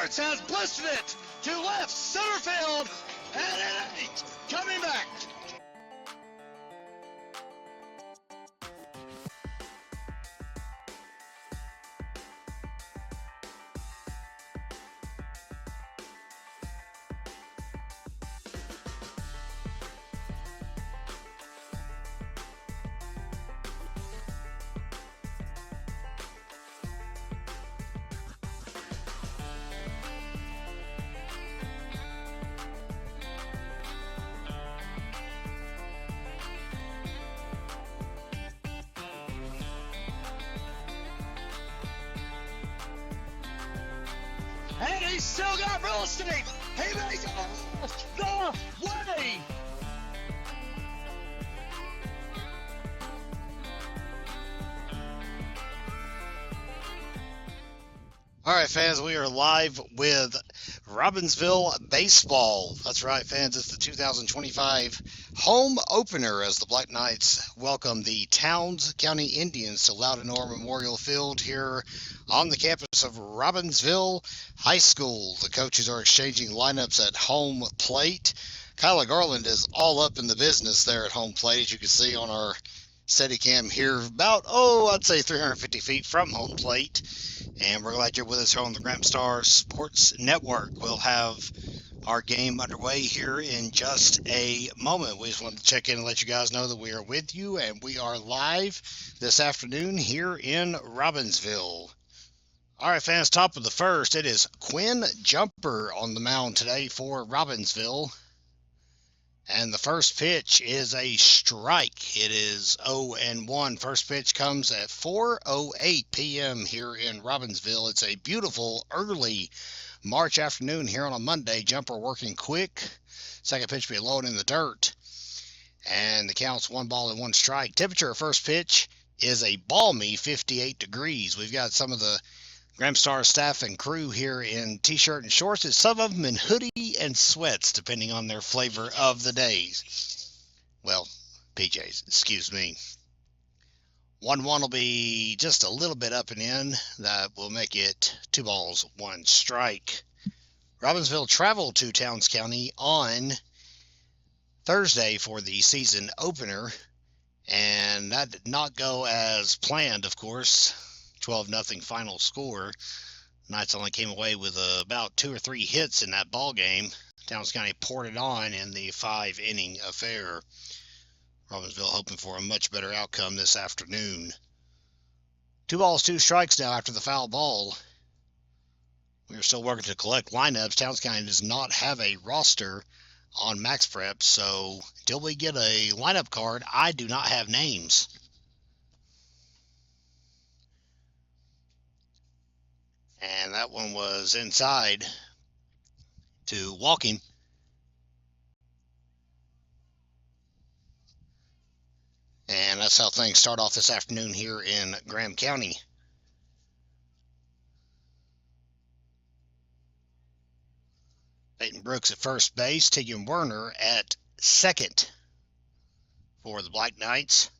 starts, has blistered it to left center field, and it ain't coming back. And he's still got real estate. He makes it off the way. All right, fans, we are live with Robbinsville baseball. That's right, fans. It's the 2025 home opener as the Black Knights welcome the Towns County Indians to Loudonor Memorial Field here on the campus of Robbinsville High School. The coaches are exchanging lineups at home plate. Kyla Garland is all up in the business there at home plate, as you can see on our Steadicam here, about, I'd say 350 feet from home plate. And we're glad you're with us here on the Gramstar Sports Network. We'll have our game underway here in just a moment. We just wanted to check in and let you guys know that we are with you, and we are live this afternoon here in Robbinsville. All right, fans, top of the first, it is Quinn Jumper on the mound today for Robbinsville. And the first pitch is a strike. It is 0-1. First pitch comes at 4:08 p.m. here in Robbinsville. It's a beautiful early March afternoon here on a Monday. Jumper working quick. Second pitch will be low in the dirt. And the count's 1-1 strike. Temperature of first pitch is a balmy 58 degrees. We've got some of the Gramstar staff and crew here in t-shirt and shorts, and some of them in hoodie and sweats, depending on their flavor of the days. Well, PJs, excuse me. 1-1 will be just a little bit up and in. That will make it 2-1 strike. Robbinsville traveled to Towns County on Thursday for the season opener, and that did not go as planned, of course. 12-0 final score. Knights only came away with about 2 or 3 hits in that ball game. Towns County poured it on in the 5-inning affair. Robbinsville hoping for a much better outcome this afternoon. 2-2 strikes now after the foul ball. We are still working to collect lineups. Towns County does not have a roster on MaxPrep, so until we get a lineup card, I do not have names. And that one was inside to walking. And that's how things start off this afternoon here in Graham County. Peyton Brooks at first base, Tegan Werner at second for the Black Knights.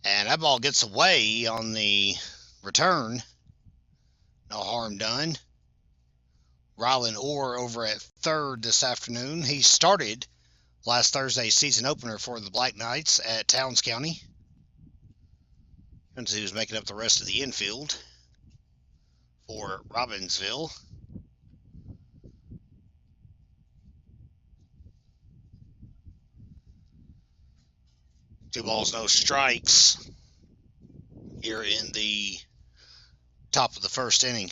And that ball gets away on the return. No harm done. Rylan Orr over at third this afternoon. He started last Thursday's season opener for the Black Knights at Towns County. He was making up the rest of the infield for Robbinsville. Two balls, no strikes here in the top of the first inning.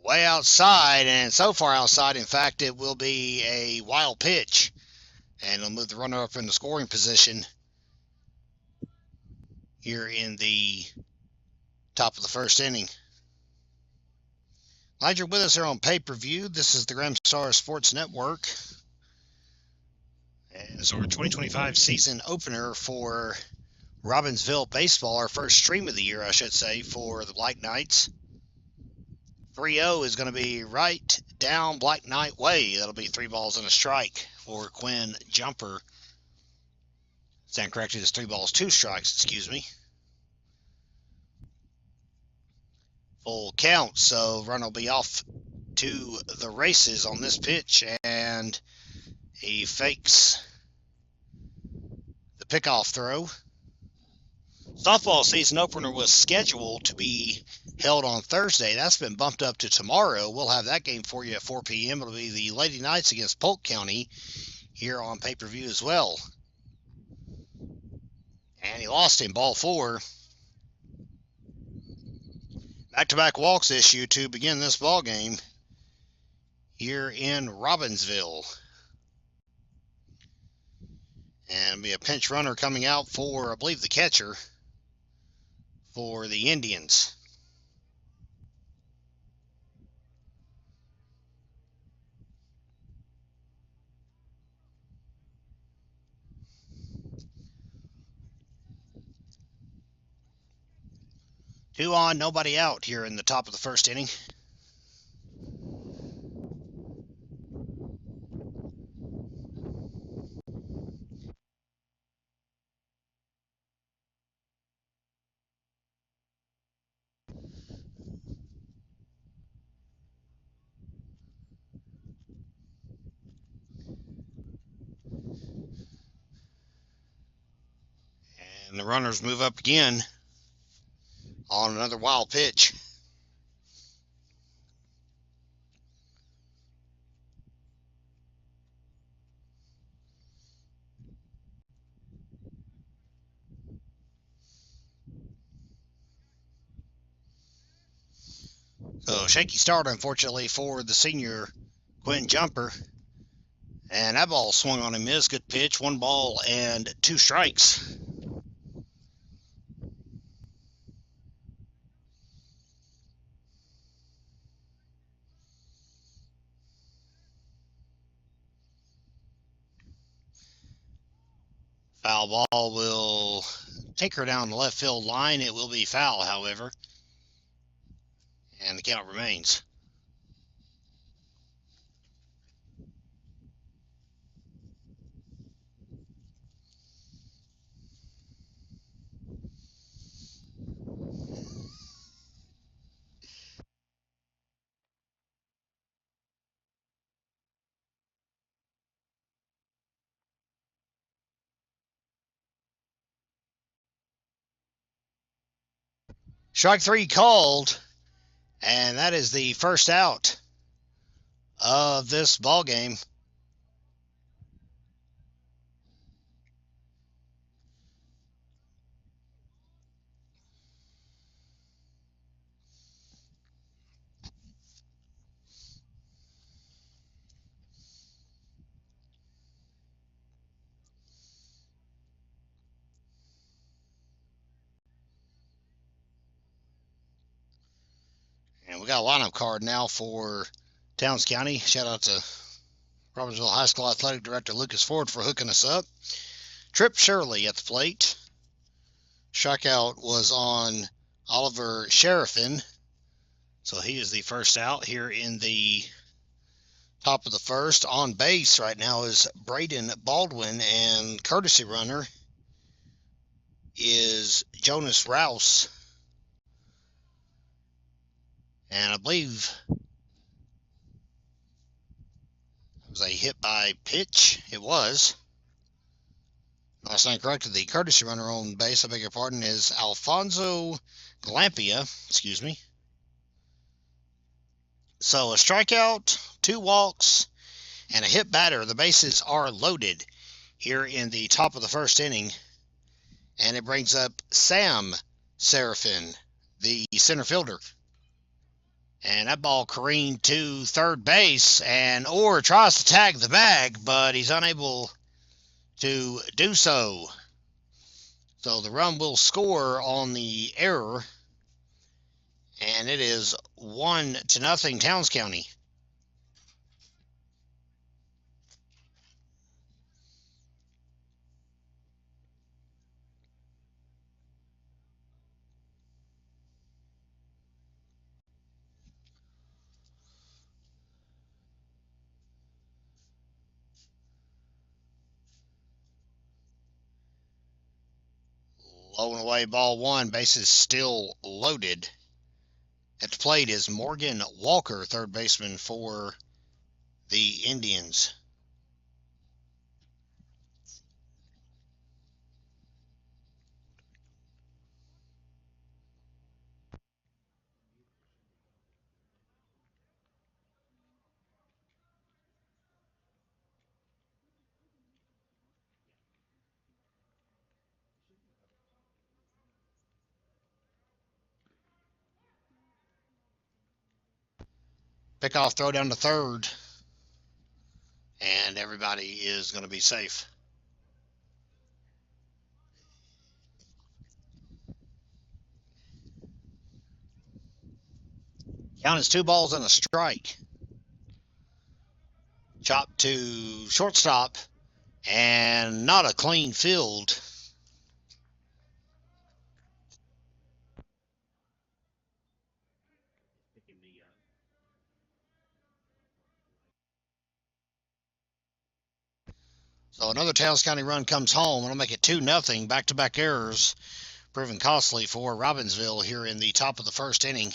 Way outside, and so far outside, in fact, it will be a wild pitch. And it'll move the runner up in the scoring position here in the top of the first inning. Glad you're with us here on pay-per-view. This is the Gramstar Sports Network. And it's our 2025 season opener for Robbinsville baseball, our first stream of the year, I should say, for the Black Knights. 3-0 is going to be right down Black Knight way. That'll be 3 balls and a strike for Quinn Jumper. Stand corrected, it's 3 balls, 2 strikes, excuse me. Full count, so run will be off to the races on this pitch, and he fakes the pickoff throw. Softball season opener was scheduled to be held on Thursday. That's been bumped up to tomorrow. We'll have that game for you at 4 p.m. It'll be the Lady Knights against Polk County here on pay-per-view as well. And he lost in ball 4. Back-to-back walks issue to begin this ball game here in Robbinsville. And be a pinch runner coming out for, I believe, the catcher for the Indians. Two on, nobody out here in the top of the first inning. And the runners move up again on another wild pitch. So shaky start, unfortunately, for the senior Quinn Jumper. And that ball swung on him. Is good pitch. 1 ball and 2 strikes. Foul ball will take her down the left field line. It will be foul, however. And the count remains. Strike 3 called, and that is the first out of this ball game. And we got a lineup card now for Towns County. Shout out to Robbinsville High School Athletic Director Lucas Ford for hooking us up. Trip Shirley at the plate. Strikeout was on Oliver Sheriffin. So he is the first out here in the top of the first. On base right now is Braden Baldwin, and courtesy runner is Jonas Rouse. And I believe it was a hit by pitch. It was. I stand corrected. The courtesy runner on base, I beg your pardon, is Alfonso Glampia. Excuse me. So a strikeout, 2 walks, and a hit batter. The bases are loaded here in the top of the first inning. And it brings up Sam Seraphin, the center fielder. And that ball careened to third base, and Orr tries to tag the bag, but he's unable to do so. So the run will score on the error, and it is 1-0 Towns County. Low and away, ball one. Bases still loaded. At the plate is Morgan Walker, third baseman for the Indians. Pickoff throw down to third, and everybody is going to be safe. Count is 2 balls and a strike. Chop to shortstop, and not a clean field. So another Towns County run comes home. It'll make it 2-0. Back-to-back errors proving costly for Robbinsville here in the top of the first inning.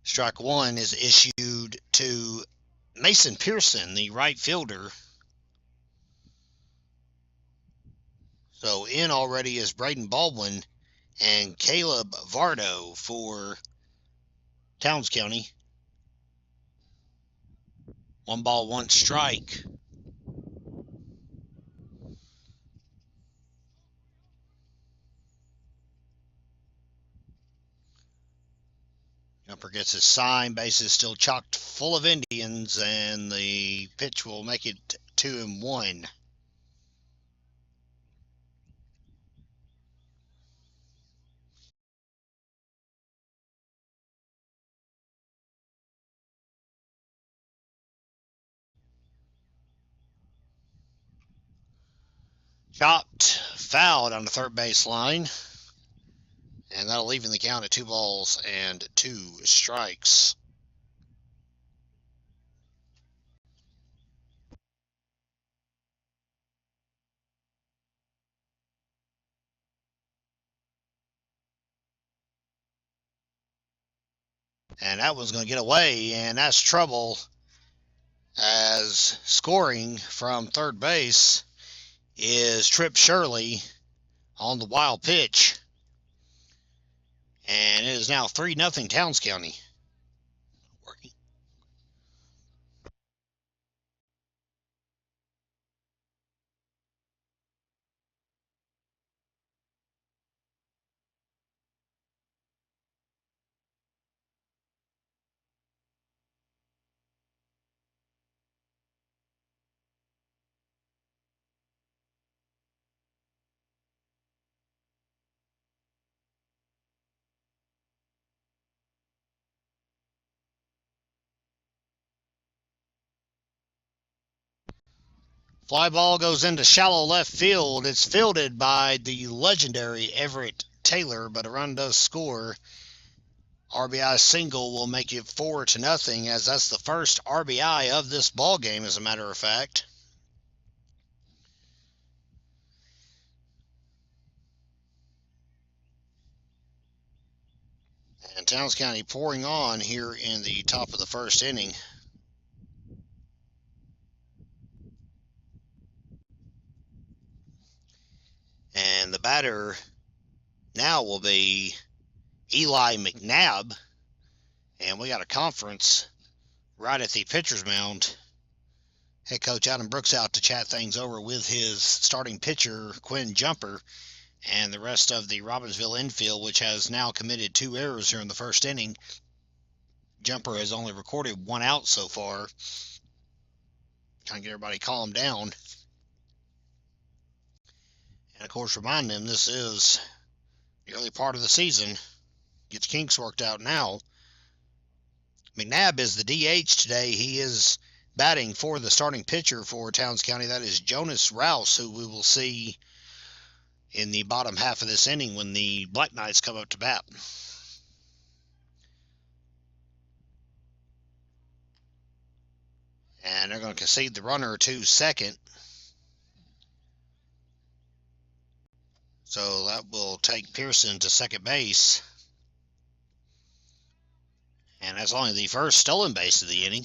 Strike one is issued to Mason Pearson, the right fielder. So in already is Braden Baldwin and Caleb Vardo for Towns County. 1 ball, 1 strike. Jumper gets his sign. Base is still chocked full of Indians, and the pitch will make it 2-1. Chopped, fouled on the third base line, and that'll leave in the count at 2 balls and 2 strikes. And that one's going to get away, and that's trouble, as scoring from third base is Trip Shirley on the wild pitch. And it is now 3-0 Towns County. Fly ball goes into shallow left field. It's fielded by the legendary Everett Taylor, but a run does score. RBI single will make it 4-0, as that's the first RBI of this ball game, as a matter of fact. And Towns County pouring on here in the top of the first inning. And the batter now will be Eli McNabb. And we got a conference right at the pitcher's mound. Head coach Adam Brooks out to chat things over with his starting pitcher, Quinn Jumper, and the rest of the Robbinsville infield, which has now committed 2 errors here in the first inning. Jumper has only recorded 1 out so far. Trying to get everybody calm down. And, of course, remind them this is the early part of the season. Gets kinks worked out now. McNabb is the DH today. He is batting for the starting pitcher for Towns County. That is Jonas Rouse, who we will see in the bottom half of this inning when the Black Knights come up to bat. And they're going to concede the runner to second. So that will take Pearson to second base. And that's only the first stolen base of the inning.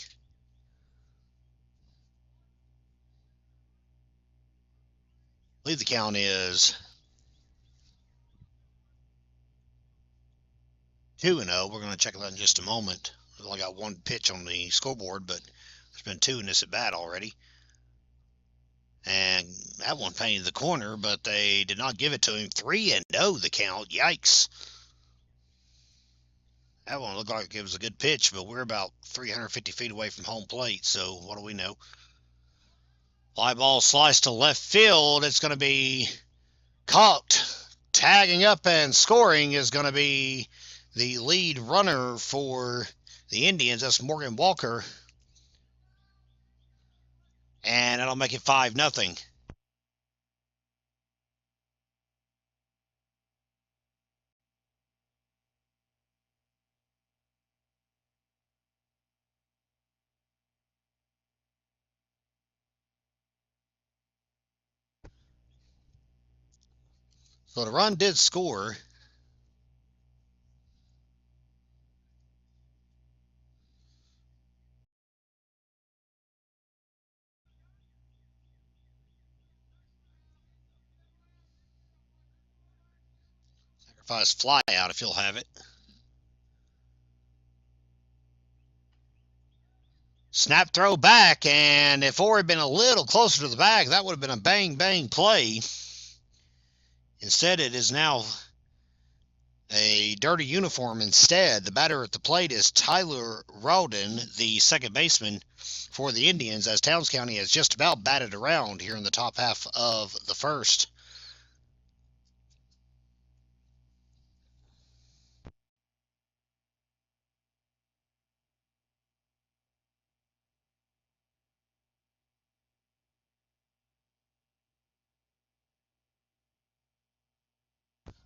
I believe the count is 2-0. We're going to check that in just a moment. We've only got one pitch on the scoreboard, but there's been 2 in this at bat already. And that one painted the corner, but they did not give it to him. 3-0 the count. Yikes. That one looked like it was a good pitch, but we're about 350 feet away from home plate, so what do we know? Fly ball sliced to left field. It's going to be caught. Tagging up and scoring is going to be the lead runner for the Indians. That's Morgan Walker. And that'll make it 5-0. So the run did score. Sacrifice fly out if you'll have it. Snap throw back, and if Orr had been a little closer to the bag, that would have been a bang-bang play. Instead, it is now a dirty uniform instead. The batter at the plate is Tyler Rawdon, the second baseman for the Indians, as Towns County has just about batted around here in the top half of the first.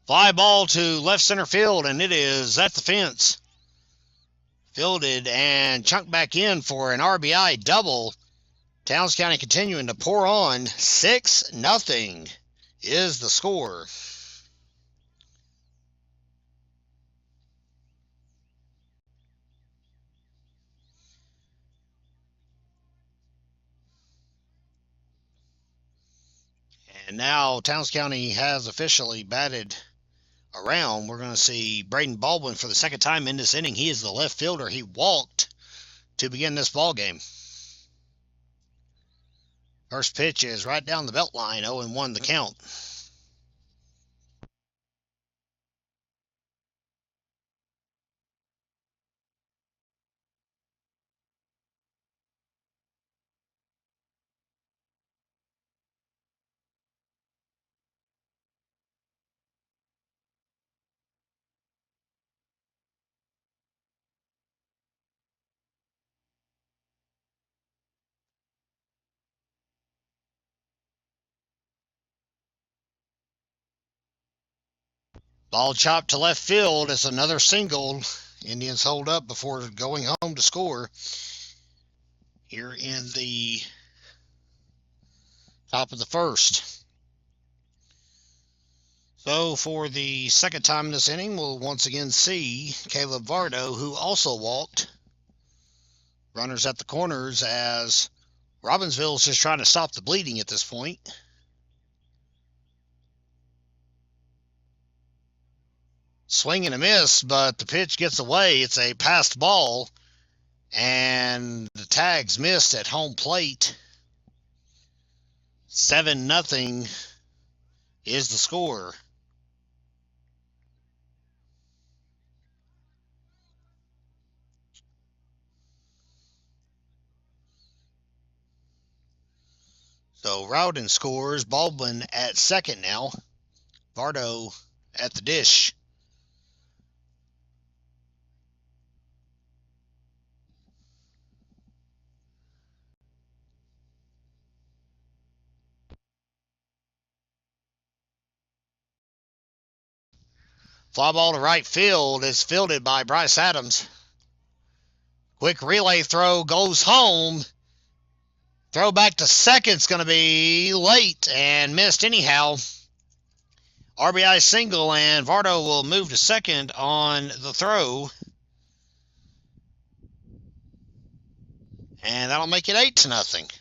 Fly ball to left center field, and it is at the fence. Fielded and chunked back in for an RBI double. Towns County continuing to pour on. 6-0 is the score. And now Towns County has officially batted around. We're going to see Braden Baldwin for the second time in this inning. He is the left fielder. He walked to begin this ball game. First pitch is right down the belt line, 0-1 the count. Ball chopped to left field. It's another single. Indians hold up before going home to score here in the top of the first. So for the second time in this inning, we'll once again see Caleb Vardo, who also walked. Runners at the corners as Robbinsville is just trying to stop the bleeding at this point. Swing and a miss, but the pitch gets away. It's a passed ball, and the tag's missed at home plate. 7-0 is the score. So Rowden scores. Baldwin at second now. Vardo at the dish. Fly ball to right field is fielded by Bryce Adams. Quick relay throw goes home. Throw back to second's going to be late and missed anyhow. RBI single, and Vardo will move to second on the throw. And that'll make it 8-0.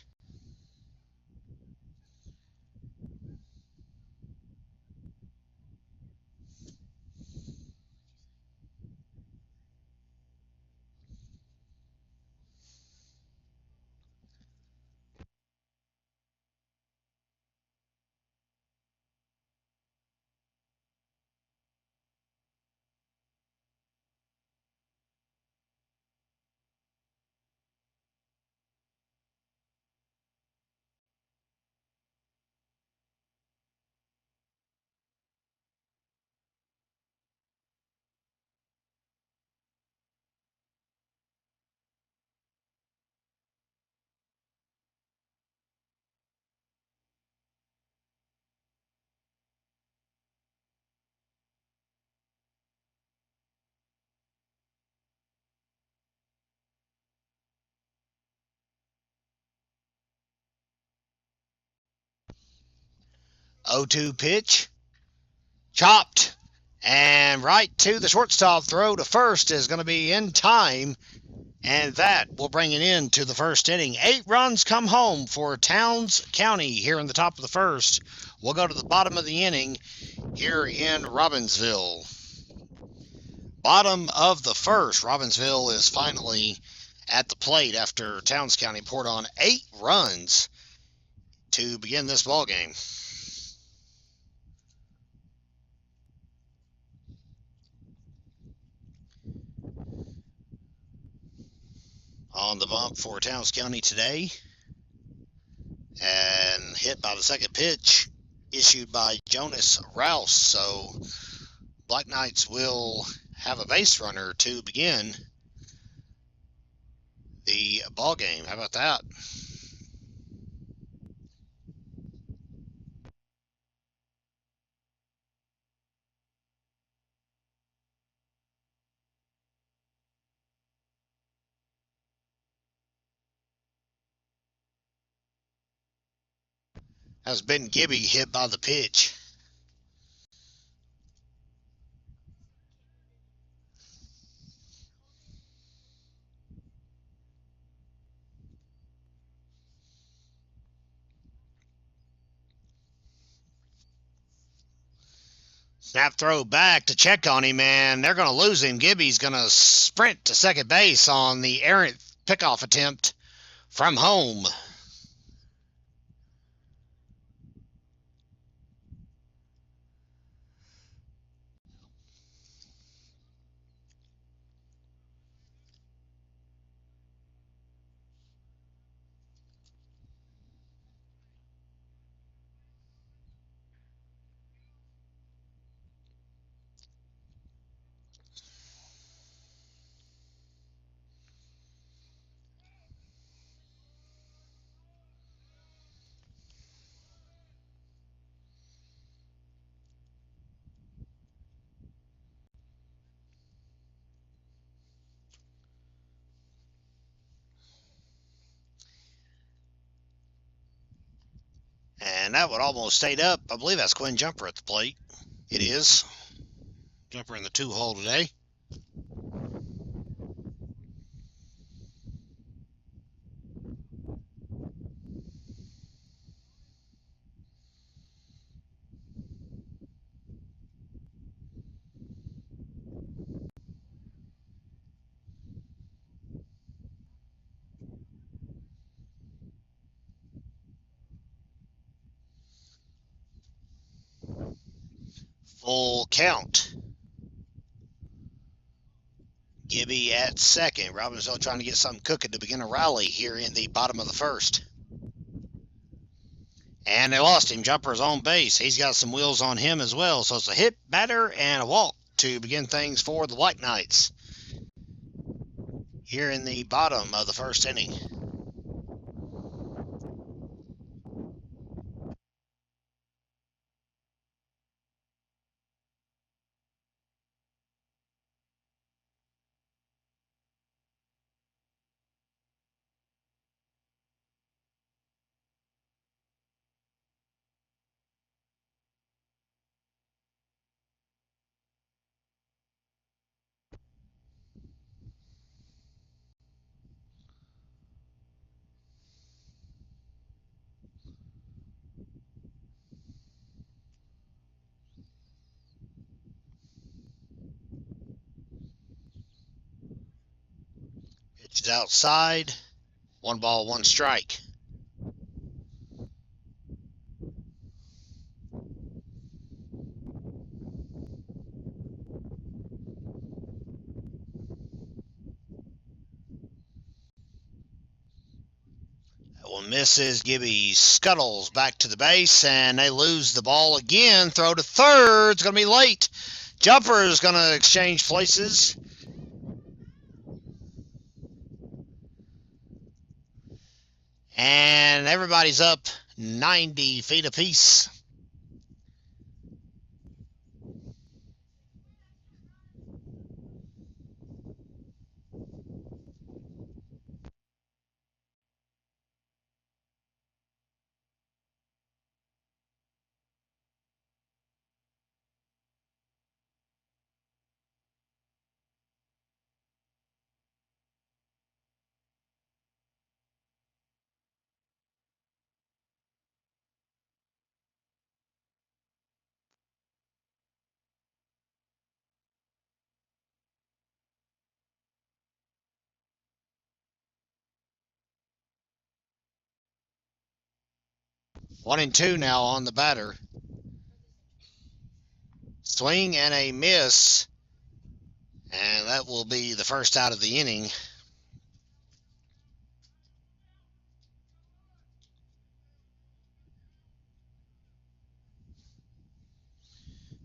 0-2 pitch. Chopped. And right to the shortstop. Throw to first is going to be in time. And that will bring it into the first inning. 8 runs come home for Towns County here in the top of the first. We'll go to the bottom of the inning here in Robbinsville. Bottom of the first. Robbinsville is finally at the plate after Towns County poured on 8 runs to begin this ball game. On the bump for Towns County today, and hit by the second pitch issued by Jonas Rouse. So Black Knights will have a base runner to begin the ball game. How about that? Has Ben Gibby hit by the pitch. Snap throw back to check on him, and they're going to lose him. Gibby's going to sprint to second base on the errant pickoff attempt from home. And that would almost stayed up. I believe that's Quinn Jumper at the plate. It is. Jumper in the 2-hole today. Full count. Gibby at second. Robbinsville trying to get something cooking to begin a rally here in the bottom of the first. And they lost him. Jumper's on base. He's got some wheels on him as well. So it's a hit, batter, and a walk to begin things for the Black Knights here in the bottom of the first inning. Pitches outside. 1 ball, 1 strike. That one misses. Gibby scuttles back to the base, and they lose the ball again. Throw to third. It's going to be late. Jumper is going to exchange places. And everybody's up 90 feet apiece. One and two now on the batter. Swing and a miss. And that will be the first out of the inning.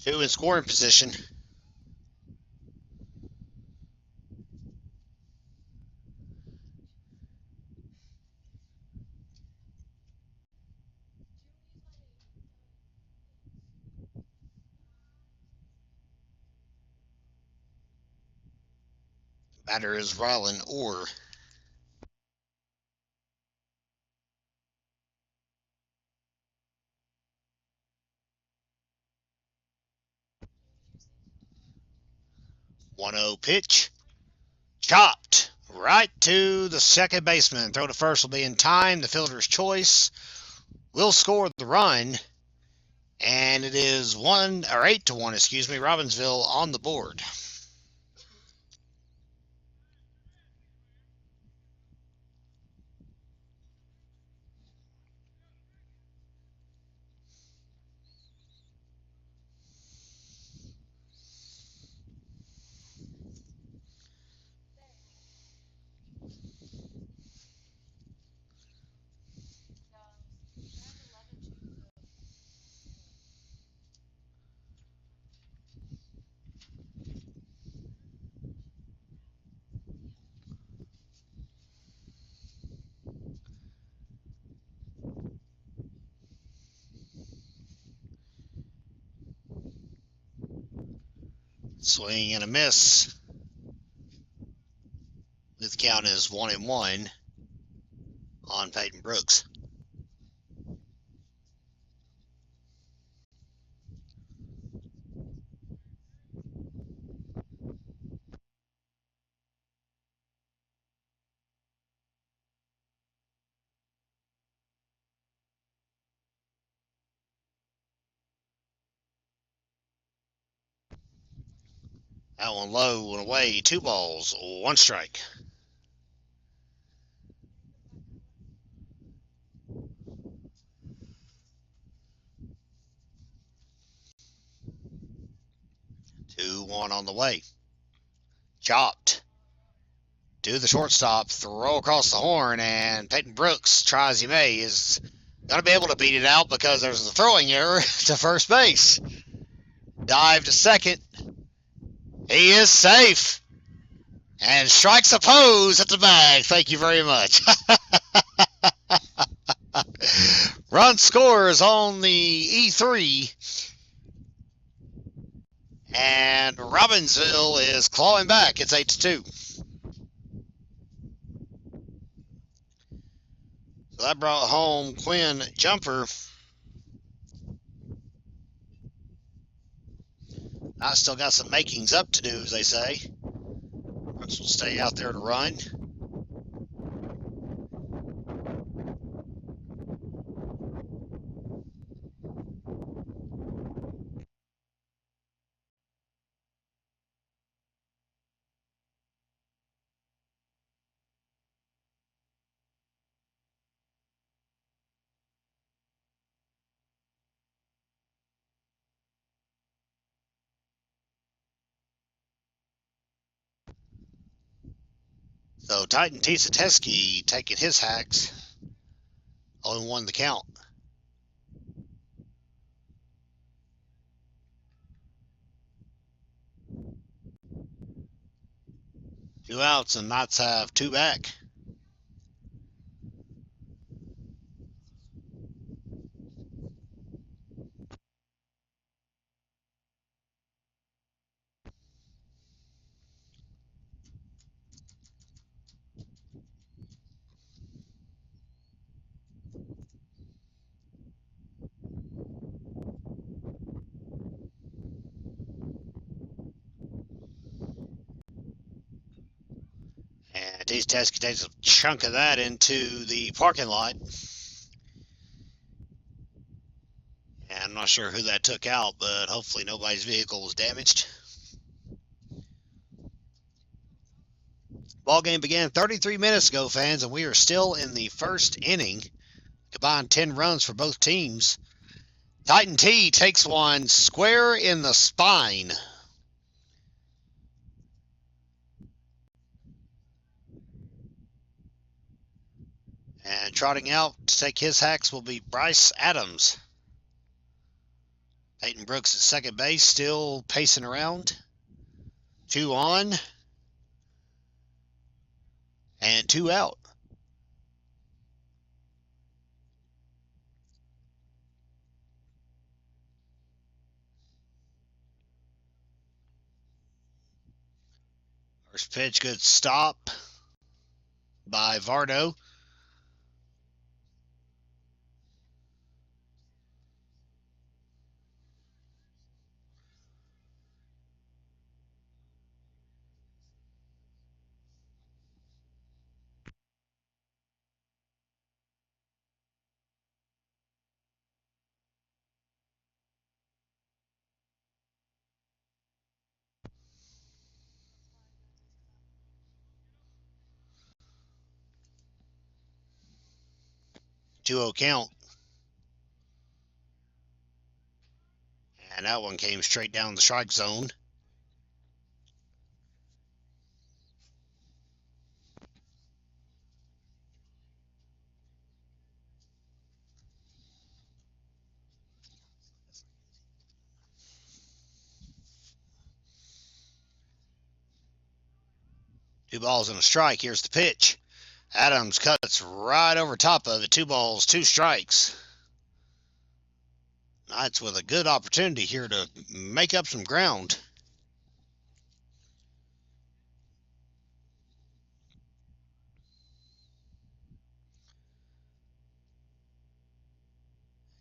Two in scoring position. Batter is Rylan Orr. One 0 pitch. Chopped right to the second baseman. Throw to first will be in time. The fielder's choice will score the run. And it is 8 to 1, Robbinsville on the board. Swing and a miss. The count is 1-1 on Peyton Brooks. That one low and away. 2 balls, 1 strike. Two, 1 on the way. Chopped to the shortstop. Throw across the horn, and Peyton Brooks, try as he may, is going to be able to beat it out because there's a throwing error to first base. Dive to second. He is safe. And strikes a pose at the bag. Thank you very much. Run scores on the E3. And Robbinsville is clawing back. It's 8-2. So that brought home Quinn Jumper. I still got some makings up to do, as they say. Brooks will stay out there to run. So Titan Tisateski taking his hacks. 0-1 the count. Two outs, and Knights have two back. And Tisateski takes a chunk of that into the parking lot. And I'm not sure who that took out, but hopefully nobody's vehicle was damaged. Ball game began 33 minutes ago, fans, and we are still in the first inning. Combined 10 runs for both teams. Titan T takes one square in the spine. And trotting out to take his hacks will be Bryce Adams. Peyton Brooks at second base, still pacing around. 2 on. And 2 out. First pitch, good stop by Vardo. Two-0 count. And that one came straight down the strike zone. Two balls and a strike. Here's the pitch. Adams cuts right over top of it. 2 balls, 2 strikes. Knights with a good opportunity here to make up some ground.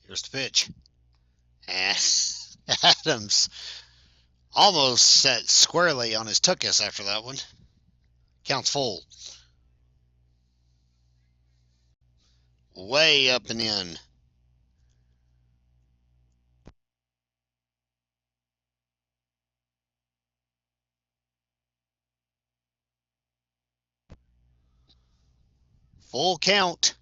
Here's the pitch. And Adams almost set squarely on his tuchus after that one. Counts full. Way up and in. Full count.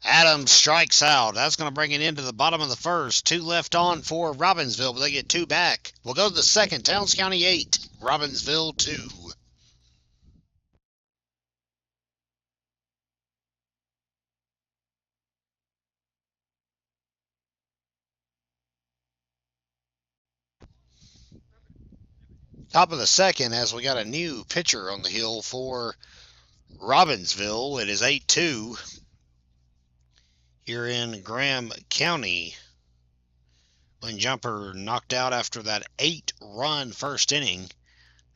Adams strikes out. That's going to bring it into the bottom of the first. 2 left on for Robbinsville, but they get 2 back. We'll go to the second. Towns County 8, Robbinsville 2. Top of the second, as we got a new pitcher on the hill for Robbinsville. It is 8-2 here in Graham County. Glenn Jumper knocked out after that 8-run first inning.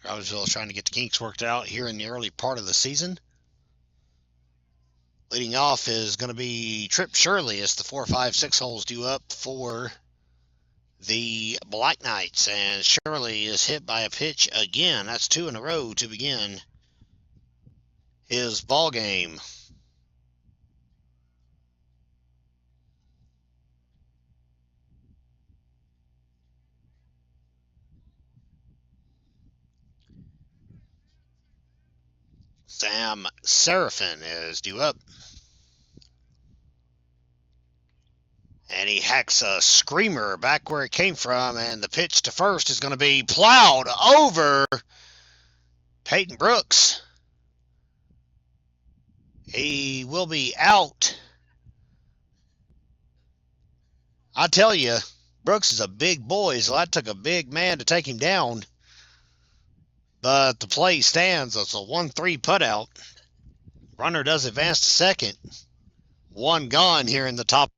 Robbinsville is trying to get the kinks worked out here in the early part of the season. Leading off is going to be Trip Shirley as the 4, 5, 6 holes due up for the Black Knights. And Shirley is hit by a pitch again. That's 2 in a row to begin his ball game. Sam Seraphin is due up. And he hacks a screamer back where it came from, and the pitch to first is going to be plowed over Peyton Brooks. He will be out. I tell you, Brooks is a big boy, so that took a big man to take him down. But the play stands. It's a 1-3 putout. Runner does advance to second. One gone here in the top.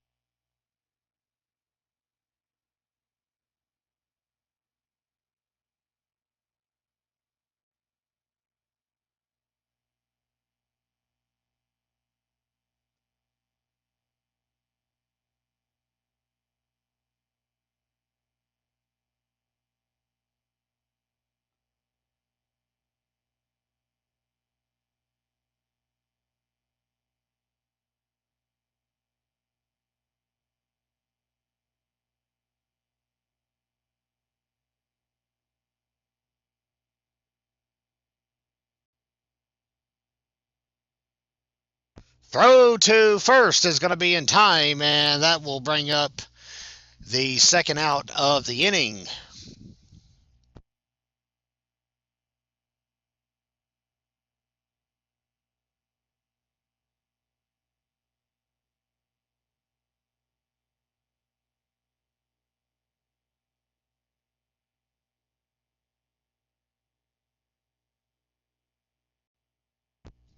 Throw to first is going to be in time, and that will bring up the second out of the inning.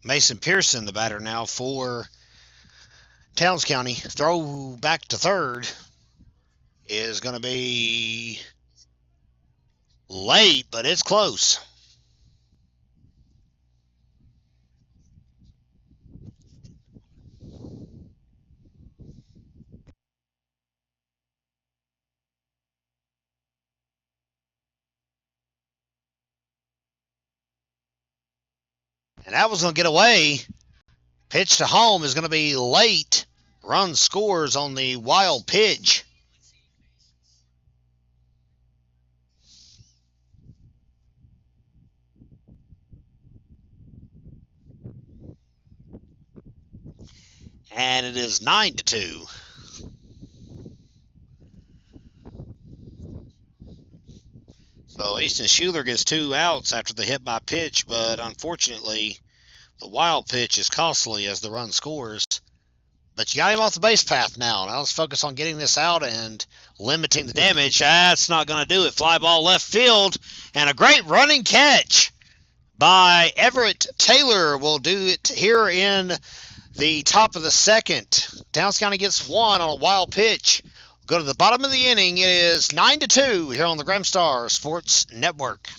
Mason Pearson, the batter now for Towns County. Throw back to third is going to be late, but it's close. And that was going to get away. Pitch to home is going to be late. Run scores on the wild pitch. And it is 9-2. So Easton Schuler gets 2 outs after the hit by pitch, but unfortunately, the wild pitch is costly as the run scores. But you got him off the base path now. Now let's focus on getting this out and limiting the damage. That's not going to do it. Fly ball left field, and a great running catch by Everett Taylor will do it here in the top of the second. Towns County gets one on a wild pitch. Go to the bottom of the inning. It is 9-2 here on the Gramstar Sports Network.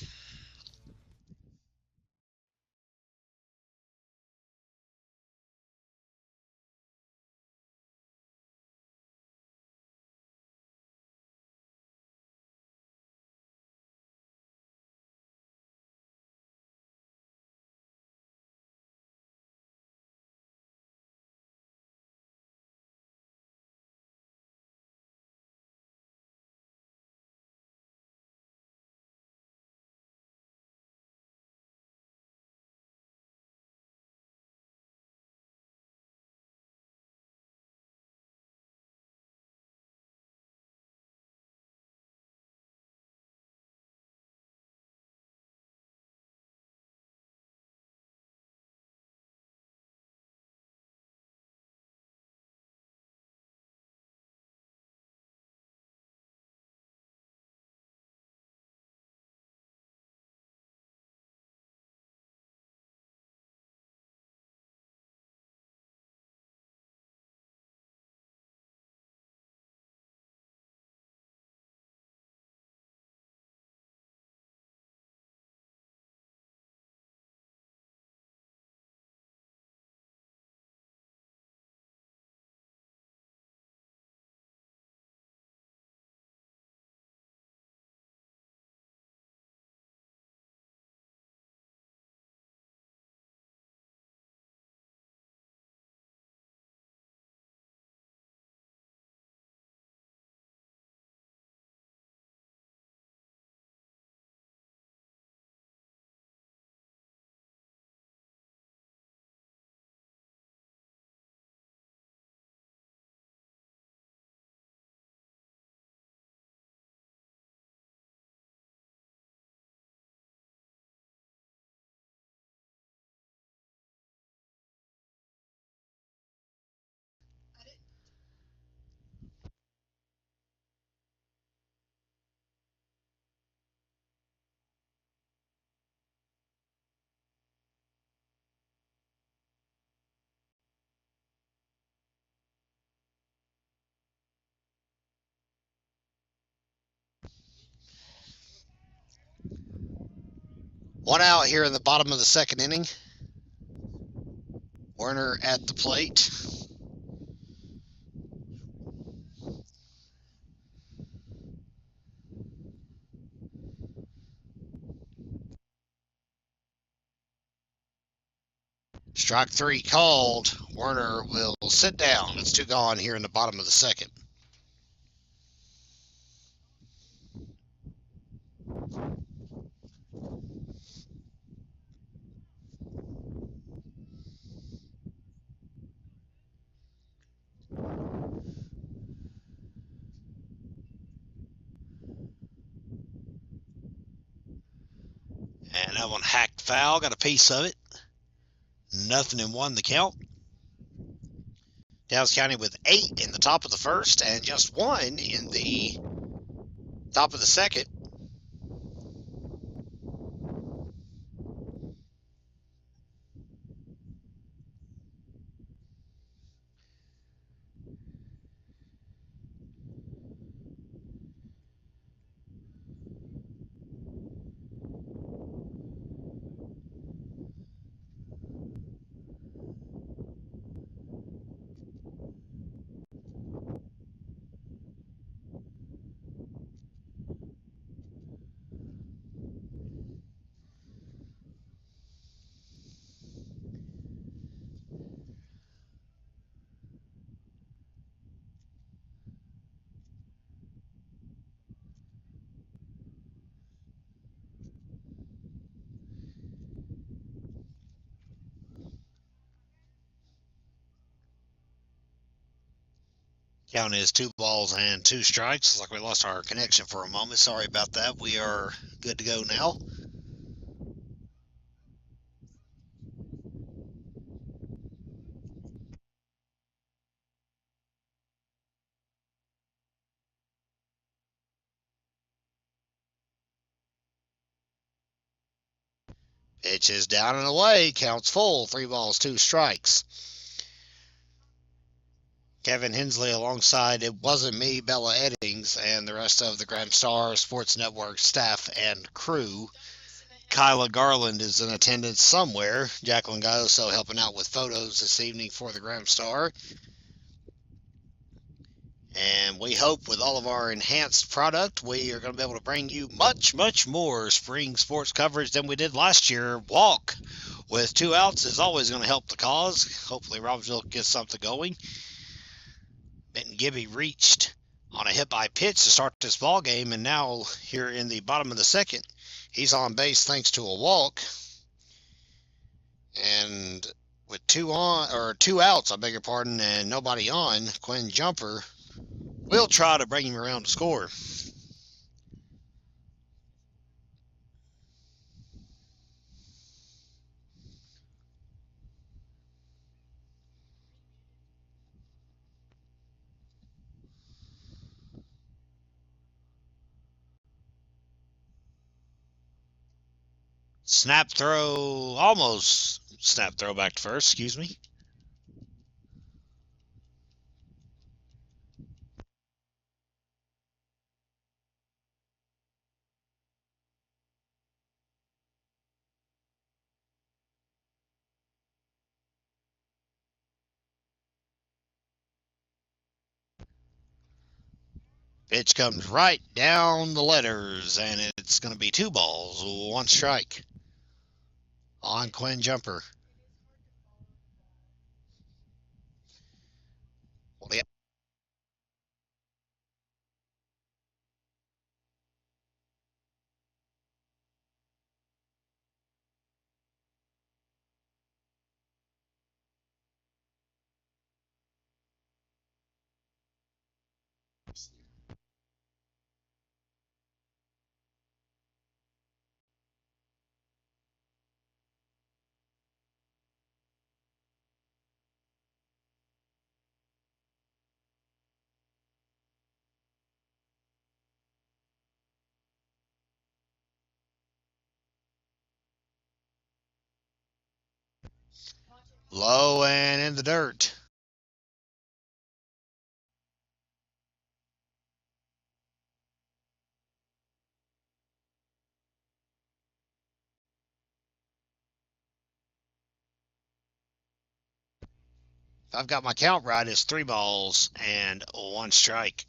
One out here in the bottom of the second inning. Werner at the plate. Strike three called. Werner will sit down. It's two gone here in the bottom of the second. And that one hacked foul. Got a piece of it. 0-1 the count. Dallas County with 8 in the top of the first and just 1 in the top of the second. Count is 2 balls and 2 strikes. It's like we lost our connection for a moment. Sorry about that. We are good to go now. Pitch is down and away. Counts full. 3 balls, 2 strikes. Kevin Hensley alongside It Wasn't Me, Bella Eddings, and the rest of the Grand Star Sports Network staff and crew. Kyla Garland is in attendance somewhere. Jacqueline Gayoso helping out with photos this evening for the Grand Star. And we hope with all of our enhanced product, we are going to be able to bring you much, much more spring sports coverage than we did last year. Walk with 2 outs is always going to help the cause. Hopefully Robbinsville gets something going. Benton Gibby reached on a hit by pitch to start this ball game, and now here in the bottom of the second, he's on base thanks to a walk. And with 2 outs, I beg your pardon, and nobody on, Quinn Jumper will try to bring him around to score. Snap throw, almost snap throw back to first, excuse me. Pitch comes right down the letters, and it's going to be 2 balls, 1 strike on Quinn Jumper. Well, the low and in the dirt. I've got my count right, it's 3 balls and 1 strike.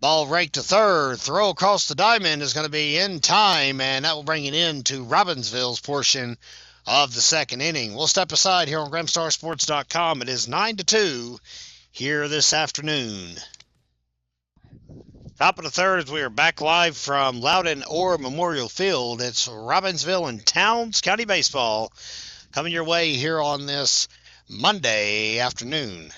Ball raked to third. Throw across the diamond is going to be in time, and that will bring it into Robbinsville's portion of the second inning. We'll step aside here on GramstarSports.com. It is 9-2 here this afternoon. Top of the third as we are back live from Loudon Orr Memorial Field. It's Robbinsville and Towns County Baseball coming your way here on this Monday afternoon.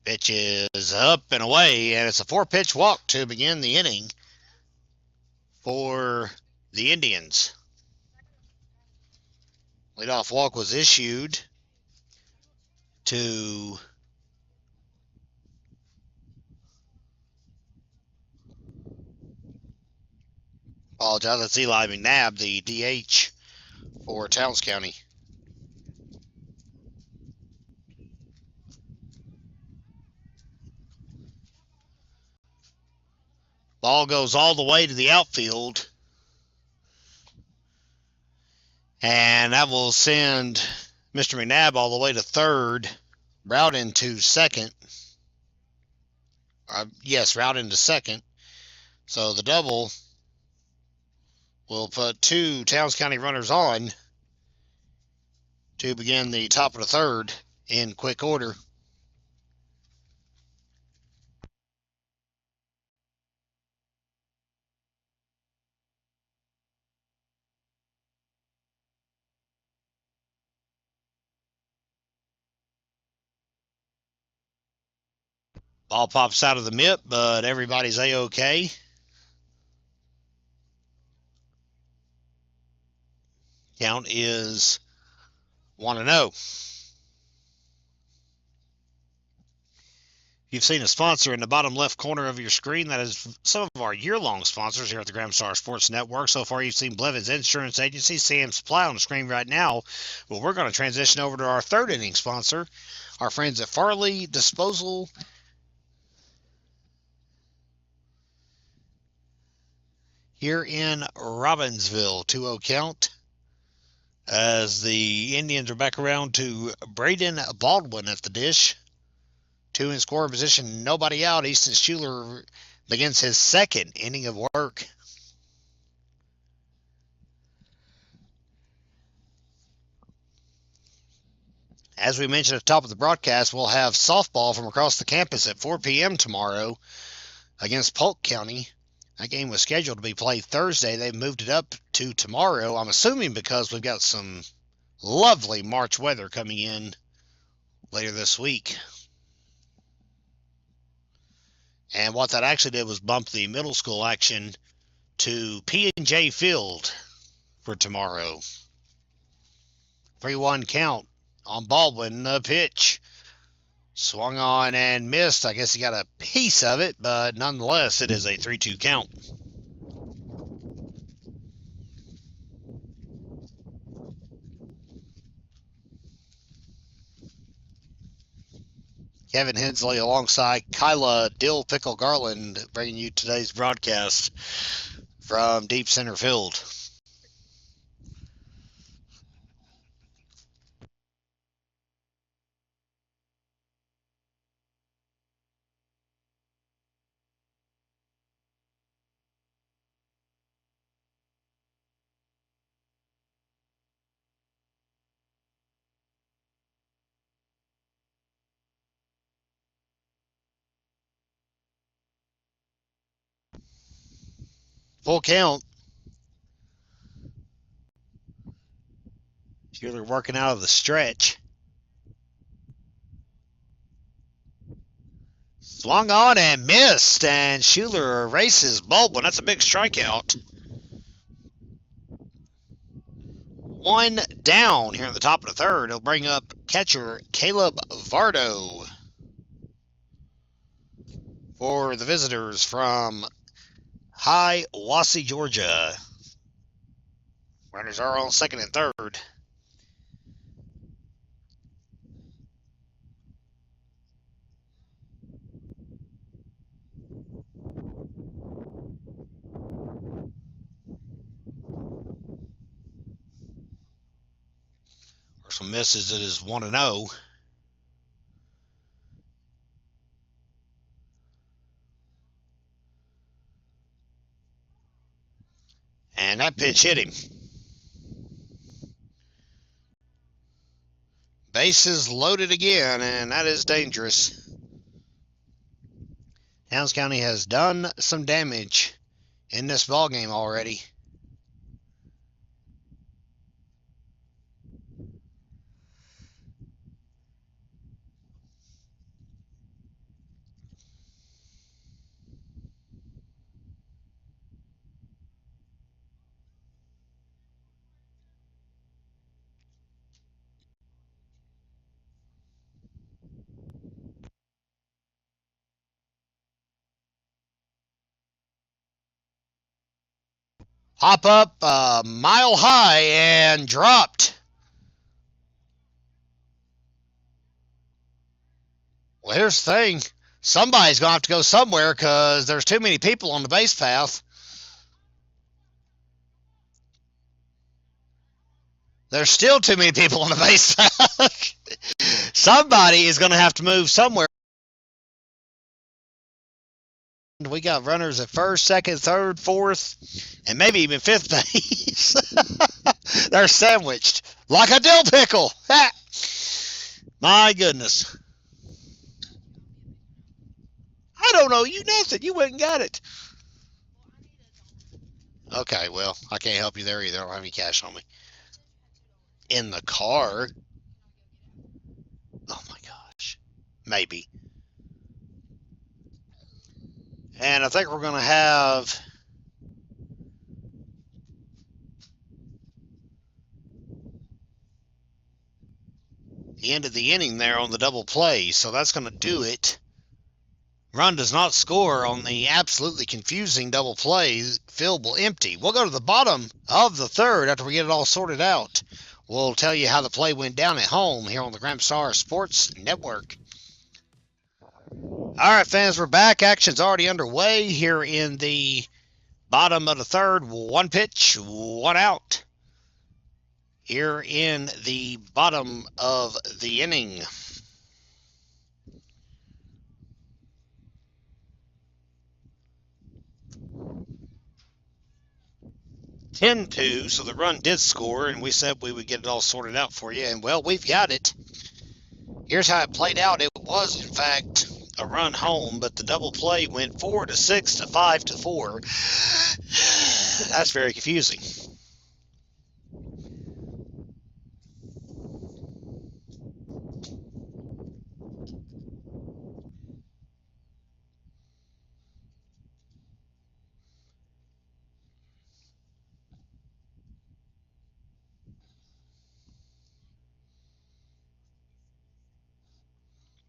Pitch is up and away, and it's a 4-pitch walk to begin the inning for the Indians. Leadoff walk was issued to that's Eli McNabb, the DH for Towns County. Ball goes all the way to the outfield, and that will send Mr. McNabb all the way to third, route into second. Route into second. So the double will put 2 Towns County runners on to begin the top of the third in quick order. Ball pops out of the mitt, but everybody's A-OK. Count is 1-0. You've seen a sponsor in the bottom left corner of your screen. That is some of our year-long sponsors here at the Gramstar Sports Network. So far, you've seen Blevins Insurance Agency, Sam Supply on the screen right now. Well, we're going to transition over to our third inning sponsor, our friends at Farley Disposal here in Robbinsville. 2-0 count as the Indians are back around to Braden Baldwin at the dish. 2 in scoring position, nobody out. Easton Schuler begins his second inning of work. As we mentioned at the top of the broadcast, we'll have softball from across the campus at 4 p.m. tomorrow against Polk County. That game was scheduled to be played Thursday. They've moved it up to tomorrow, I'm assuming because we've got some lovely March weather coming in later this week. And what that actually did was bump the middle school action to P&J Field for tomorrow. 3-1 count on Baldwin. The pitch swung on and missed. I guess he got a piece of it, but nonetheless, it is a 3-2 count. Kevin Hensley alongside Kyla Dill Pickle Garland bringing you today's broadcast from deep center field. Full count. Schuler working out of the stretch. Swung on and missed, and Schuler erases Baldwin. That's a big strikeout. 1 down here in the top of the third. It'll bring up catcher Caleb Vardo for the visitors from Hiawassee, Georgia. Runners are on second and third. Or some misses. It is 1-0. And that pitch hit him. Bases loaded again, and that is dangerous. Towns County has done some damage in this ball game already. Hop up a mile high and dropped. Well, here's the thing. Somebody's going to have to go somewhere because there's too many people on the base path. There's still too many people on the base path. Somebody is going to have to move somewhere. We got runners at first, second, third, fourth, and maybe even fifth base. They're sandwiched like a dill pickle. My goodness. I don't know you nothing. You went and got it. Okay, well, I can't help you there either. I don't have any cash on me. In the car? Oh my gosh. Maybe. And I think we're going to have the end of the inning there on the double play. So that's going to do it. Run does not score on the absolutely confusing double play. Field will empty. We'll go to the bottom of the third after we get it all sorted out. We'll tell you how the play went down at home here on the Grand Star Sports Network. All right, fans, we're back. Action's already underway here in the bottom of the third. One pitch, one out. Here in the bottom of the inning. 10-2, so the run did score, and we said we would get it all sorted out for you, and well, we've got it. Here's how it played out. It was, in fact, a run home, but the double play went 4-6 to 5-4. That's very confusing.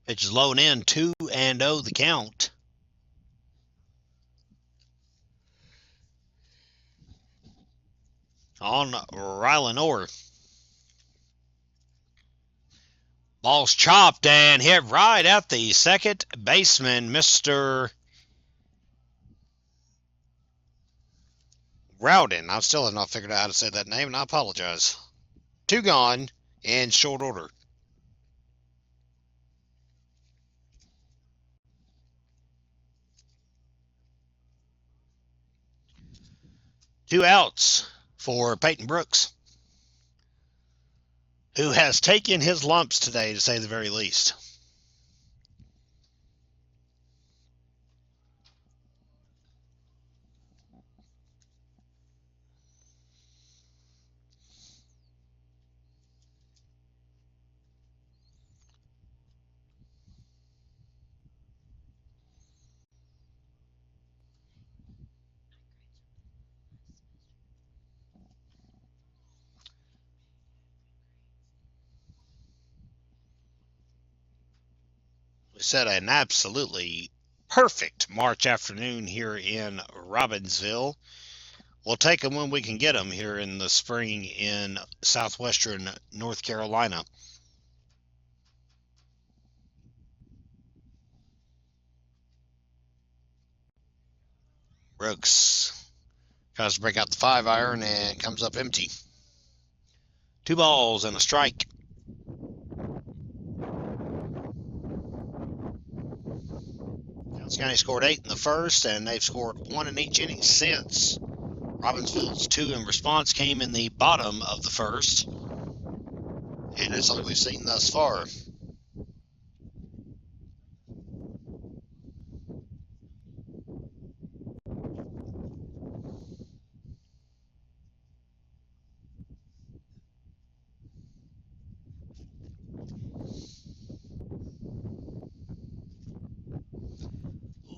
Pitch is low and in, 2-0 the count. On Rylan Orr. Ball's chopped and hit right at the second baseman, Mr. Rowden. I still have not figured out how to say that name, and I apologize. Two gone in short order. Two outs for Peyton Brooks, who has taken his lumps today, to say the very least. We said an absolutely perfect March afternoon here in Robbinsville. We'll take them when we can get them here in the spring in southwestern North Carolina. Brooks tries to break out the 5-iron and comes up empty. 2 balls and a strike. Jones County scored 8 in the first, and they've scored 1 in each inning since. Robbinsville's 2 in response came in the bottom of the first, and that's all we've seen thus far.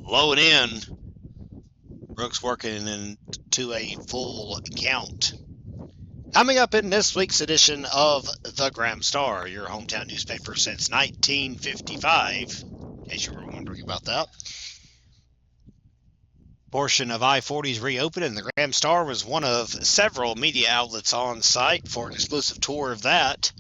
Low and in. Brooks working into a full count. Coming up in this week's edition of the Graham Star, your hometown newspaper since 1955, in case you were wondering about that. Portion of I-40's reopened, and the Graham Star was one of several media outlets on site for an exclusive tour of that.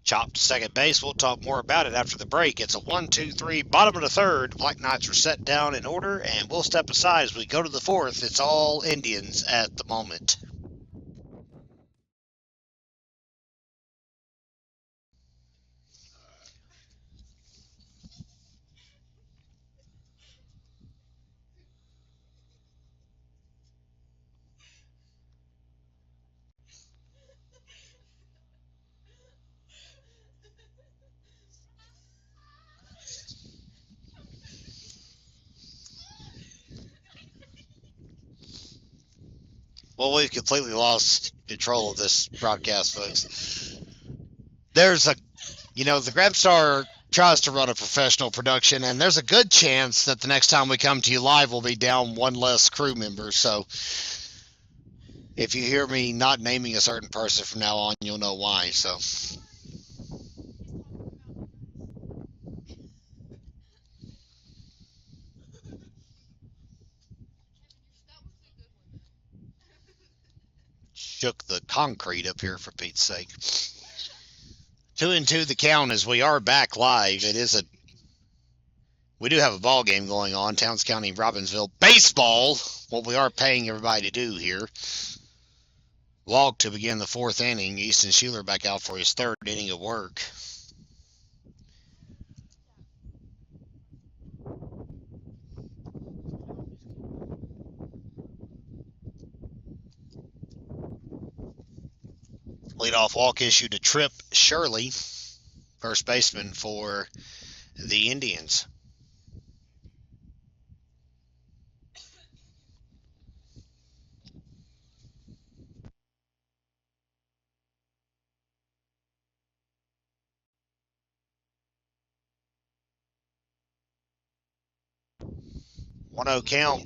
Chopped to second base. We'll talk more about it after the break. It's a 1-2-3, bottom of the third. Black Knights are set down in order, and we'll step aside as we go to the fourth. It's all Indians at the moment. Well, we've completely lost control of this broadcast, folks. The Graham Star tries to run a professional production, and there's a good chance that the next time we come to you live, we'll be down one less crew member. So if you hear me not naming a certain person from now on, you'll know why. So shook the concrete up here, for Pete's sake. 2-2 the count as we are back live. We do have a ball game going on. Towns County, Robbinsville baseball. What we are paying everybody to do here. Log to begin the fourth inning. Easton Schuler back out for his third inning of work. Leadoff walk issued to Trip Shirley, first baseman for the Indians. One 0 count.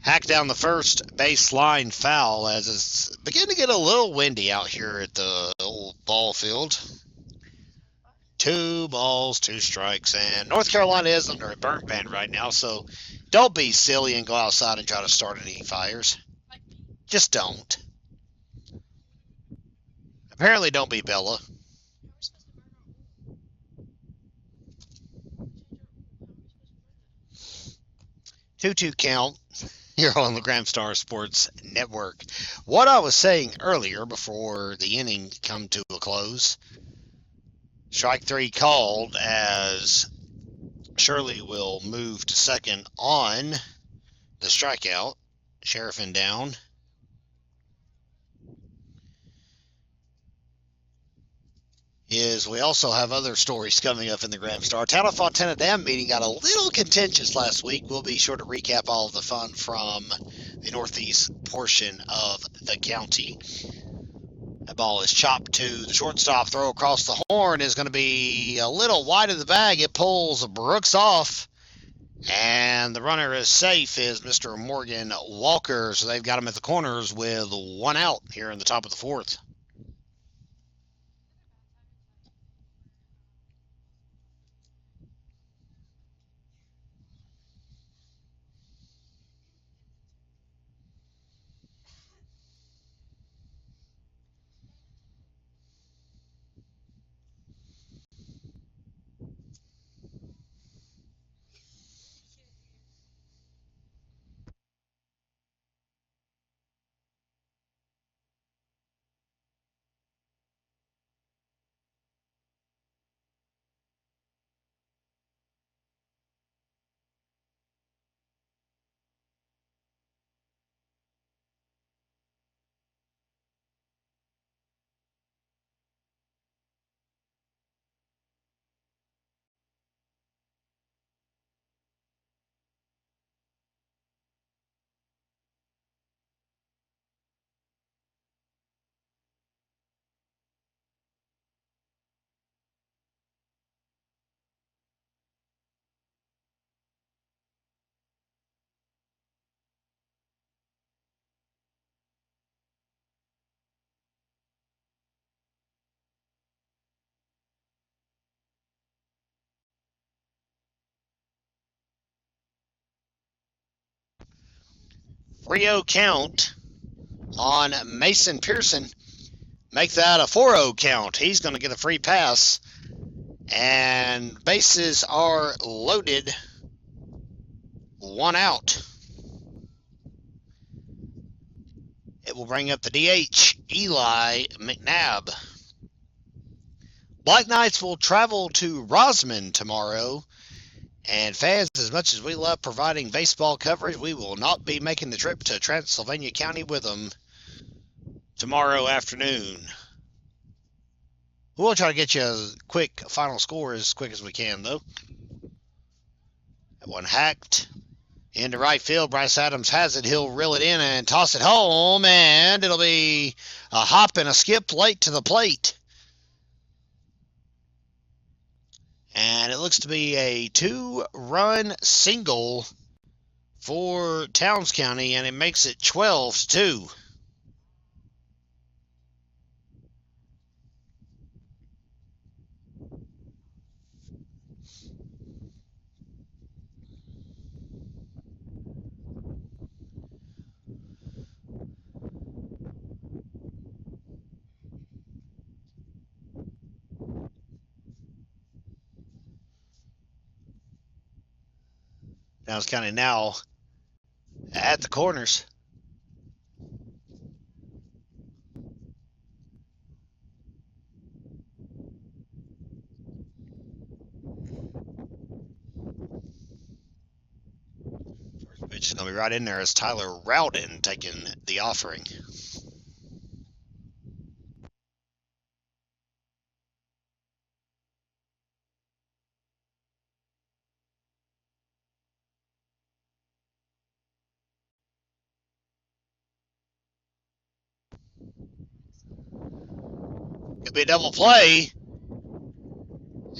Hack down the first baseline foul as it's beginning to get a little windy out here at the old ball field. 2 balls, 2 strikes, and North Carolina is under a burnt ban right now, so don't be silly and go outside and try to start any fires. Just don't. Apparently, don't be Bella. 2-2 count here on the Graham Star Sports Network. What I was saying earlier before the inning come to a close, strike 3 called as Shirley will move to second on the strikeout. Sheriffin down. We also have other stories coming up in the Grand Star. Town of Fontana Dam meeting got a little contentious last week. We'll be sure to recap all of the fun from the northeast portion of the county. The ball is chopped to the shortstop. Throw across the horn is going to be a little wide of the bag. It pulls Brooks off. And the runner is safe is Mr. Morgan Walker. So they've got him at the corners with one out here in the top of the fourth. Three-0 count on Mason Pearson. Make that a 4-0 count. He's going to get a free pass. And bases are loaded. One out. It will bring up the DH, Eli McNabb. Black Knights will travel to Rosman tomorrow. And fans, as much as we love providing baseball coverage, we will not be making the trip to Transylvania County with them tomorrow afternoon. We'll try to get you a quick final score as quick as we can, though. That one hacked into right field. Bryce Adams has it. He'll reel it in and toss it home, and it'll be a hop and a skip late to the plate. And it looks to be a 2-run single for Towns County, and it makes it 12-2. Towns County now at the corners. First pitch is going to be right in there as Tyler Rowden taking the offering. Could be a double play.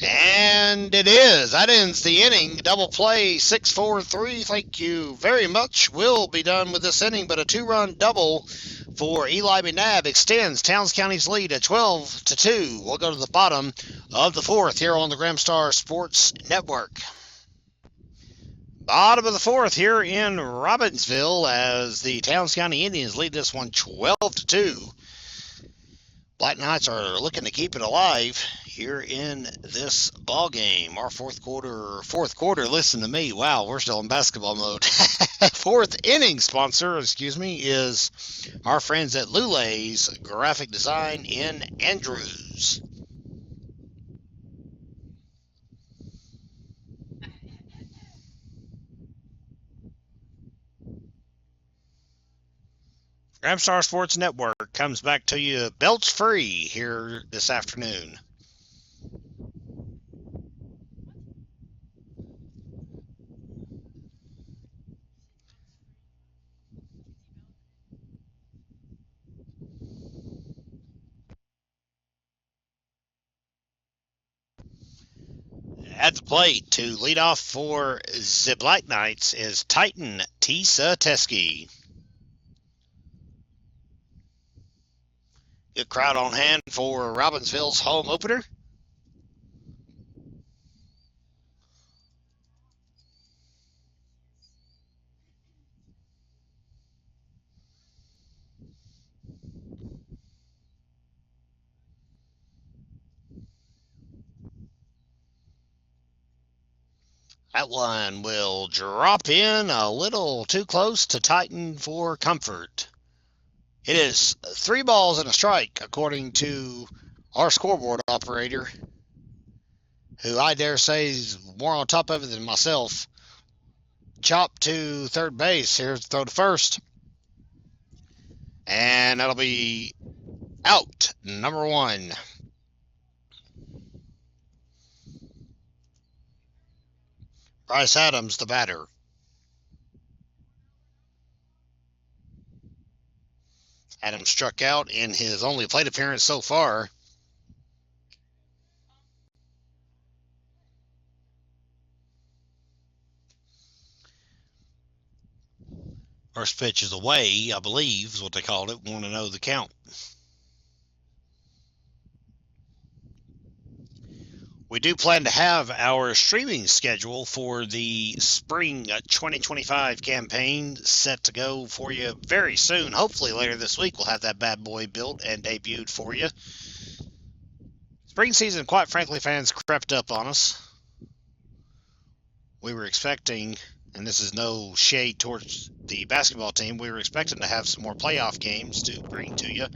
And it is. That ends the inning. Double play, 6-4-3. Thank you very much. We'll be done with this inning, but a 2-run double for Eli McNabb extends Towns County's lead at 12-2. We'll go to the bottom of the fourth here on the Gramstar Sports Network. Bottom of the fourth here in Robbinsville as the Towns County Indians lead this one 12-2. Black Knights are looking to keep it alive here in this ball game. Our fourth quarter, listen to me. Wow, we're still in basketball mode. Fourth inning sponsor, is our friends at Lulay's Graphic Design in Andrews. Star Sports Network comes back to you belts free here this afternoon. At the plate to lead off for the Black Knights is Titan Tisa Teskey. Good crowd on hand for Robbinsville's home opener. That one will drop in a little too close to Titan for comfort. It is 3 balls and a strike, according to our scoreboard operator, who I dare say is more on top of it than myself. Chop to third base. Here's the throw to first. And that'll be out, number 1. Bryce Adams, the batter. Adams struck out in his only plate appearance so far. First pitch is away, I believe, is what they called it. Want to know the count. We do plan to have our streaming schedule for the spring 2025 campaign set to go for you very soon. Hopefully later this week we'll have that bad boy built and debuted for you. Spring season, quite frankly, fans, crept up on us. We were expecting, and this is no shade towards the basketball team, we were expecting to have some more playoff games to bring to you.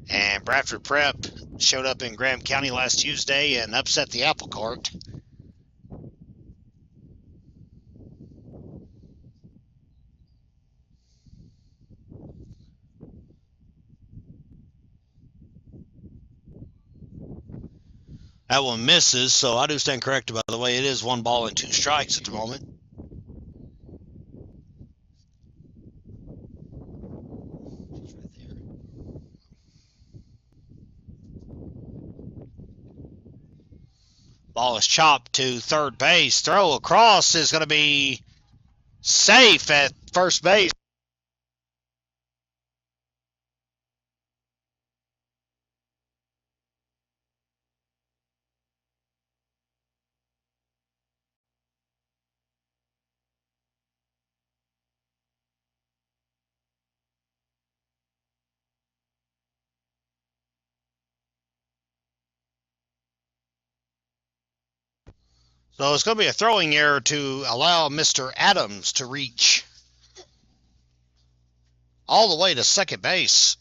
And Bradford Prep showed up in Graham County last Tuesday and upset the apple cart. That one misses, so I do stand corrected, by the way. It is 1 ball and 2 strikes at the moment. Ball is chopped to third base. Throw across is going to be safe at first base. So it's going to be a throwing error to allow Mr. Adams to reach all the way to second base.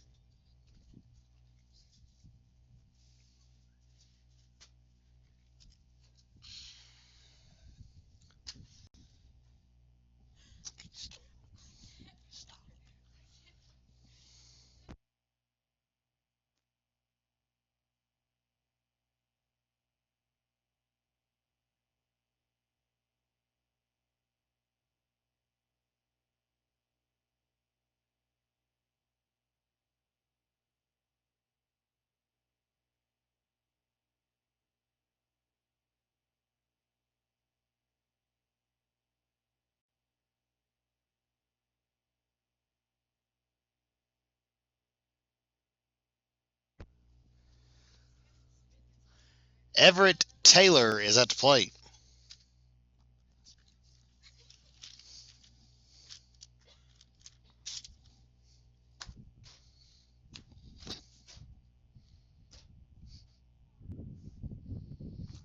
Everett Taylor is at the plate.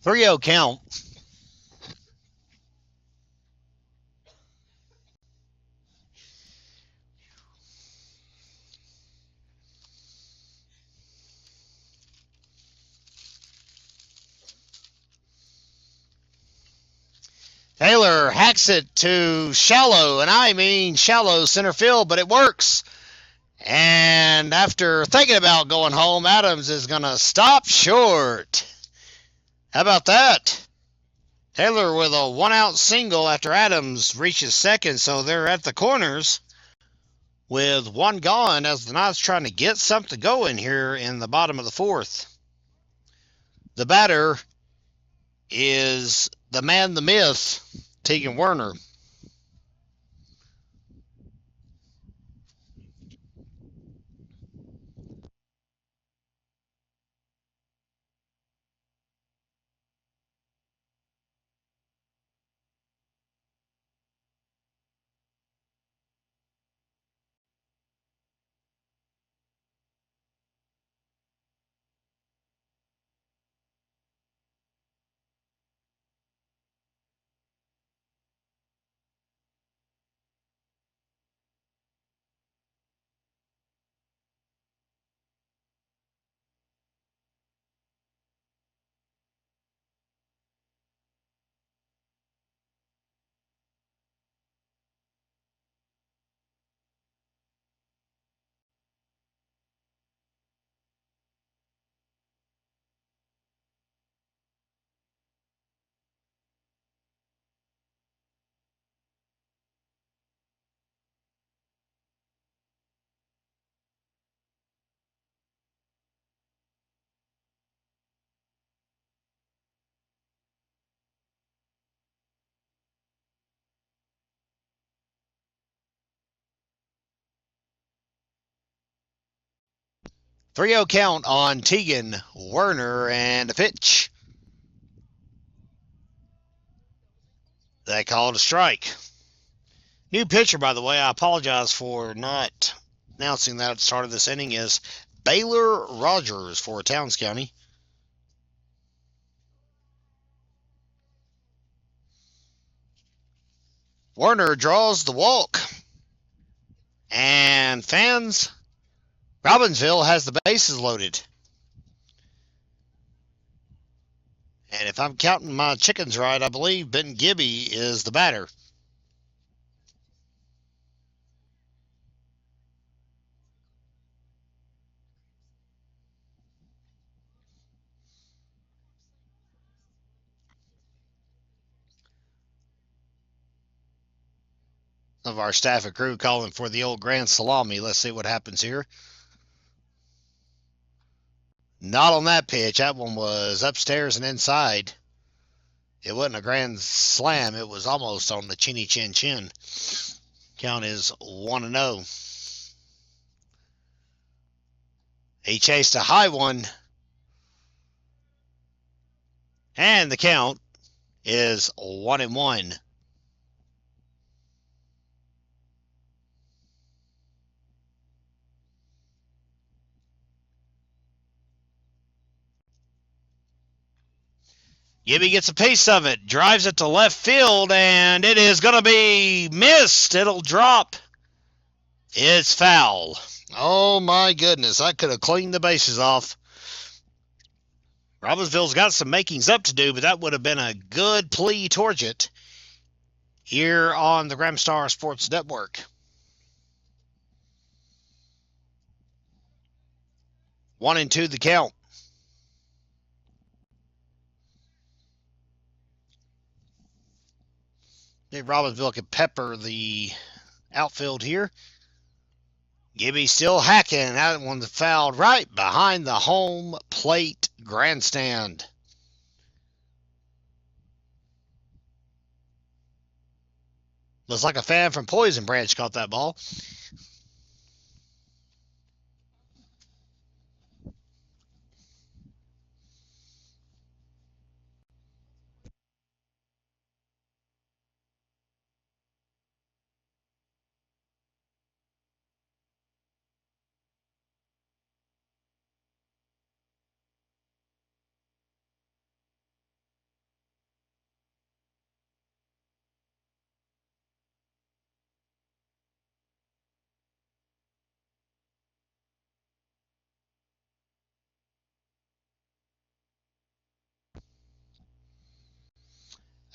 Three-0 count. Taylor hacks it to shallow, and I mean shallow center field, but it works. And after thinking about going home, Adams is going to stop short. How about that? Taylor with a one-out single after Adams reaches second, so they're at the corners with one gone as the Knights trying to get something going here in the bottom of the fourth. The batter is the man, the myth, Tegan Werner. Three-zero count on Tegan Werner and a pitch. They call it a strike. New pitcher, by the way, I apologize for not announcing that at the start of this inning, is Baylor Rogers for Towns County. Werner draws the walk. And fans, Robbinsville has the bases loaded. And if I'm counting my chickens right, I believe Ben Gibby is the batter. Some of our staff and crew calling for the old grand salami. Let's see what happens here. Not on that pitch. That one was upstairs and inside. It wasn't a grand slam. It was almost on the chinny chin chin. Count is 1-0. He chased a high one. And the count is 1-1. Gibby gets a piece of it, drives it to left field, and it is going to be missed. It'll drop. It's foul. Oh, my goodness. I could have cleaned the bases off. Robbinsville's got some makings up to do, but that would have been a good plea towards it here on the Gramstar Sports Network. 1-2 the count. Maybe Robbinsville could pepper the outfield here. Gibby still hacking. That one's fouled right behind the home plate grandstand. Looks like a fan from Poison Branch caught that ball.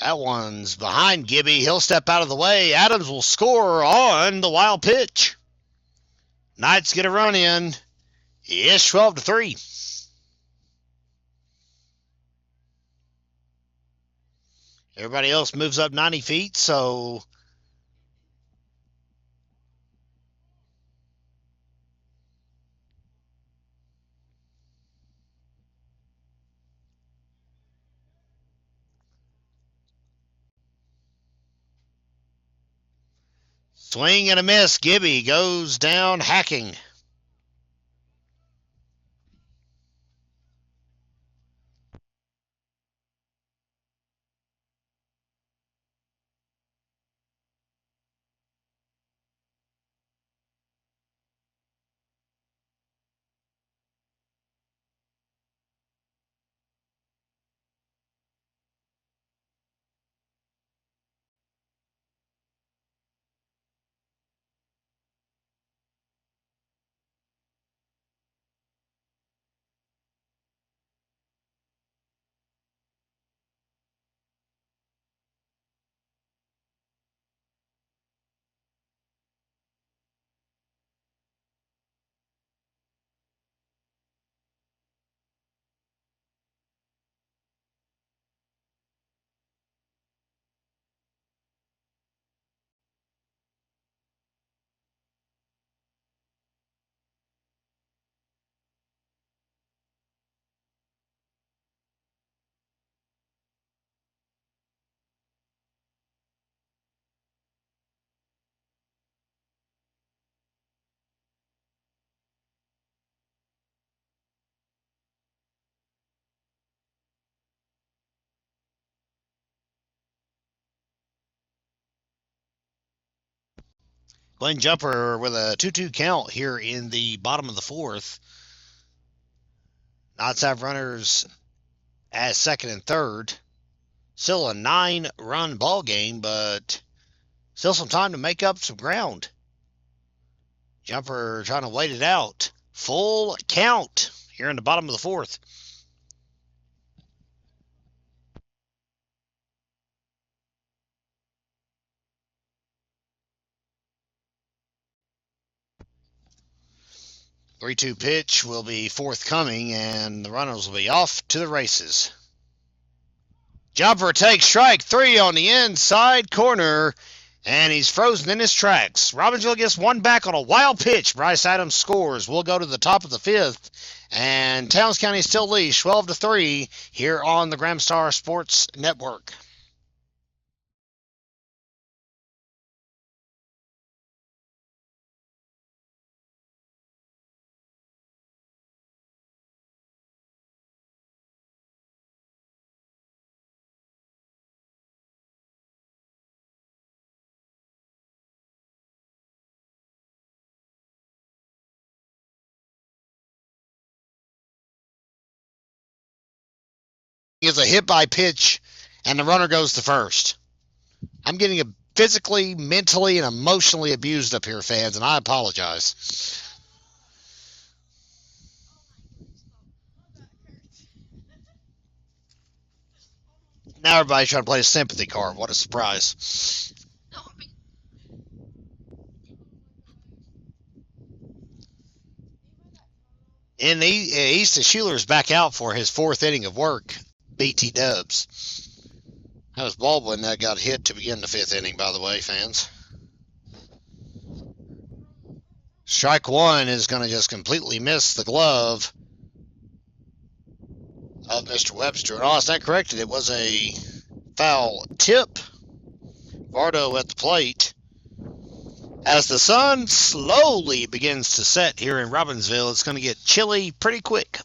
That one's behind Gibby. He'll step out of the way. Adams will score on the wild pitch. Knights get a run in. It's 12-3. Everybody else moves up 90 feet, so swing and a miss. Gibby goes down hacking. Glenn Jumper with a 2-2 count here in the bottom of the fourth. Knights have runners at second and third. Still a 9-run ball game, but still some time to make up some ground. Jumper trying to wait it out. Full count here in the bottom of the fourth. Three-two pitch will be forthcoming, and the runners will be off to the races. Jumper takes strike three on the inside corner, and he's frozen in his tracks. Robbinsville gets one back on a wild pitch. Bryce Adams scores. We'll go to the top of the fifth, and Towns County still leads 12-3 here on the Graham Star Sports Network. It's a hit by pitch, and the runner goes to first. I'm getting physically, mentally, and emotionally abused up here, fans, and I apologize. Now everybody's trying to play a sympathy card. What a surprise. In the Easton Schuler's back out for his fourth inning of work. BT Dubs. That was Baldwin that got hit to begin the fifth inning, by the way, fans. Strike one is going to just completely miss the glove of Mr. Webster. And I'll stand corrected. It was a foul tip. Vardo at the plate. As the sun slowly begins to set here in Robbinsville, it's going to get chilly pretty quick.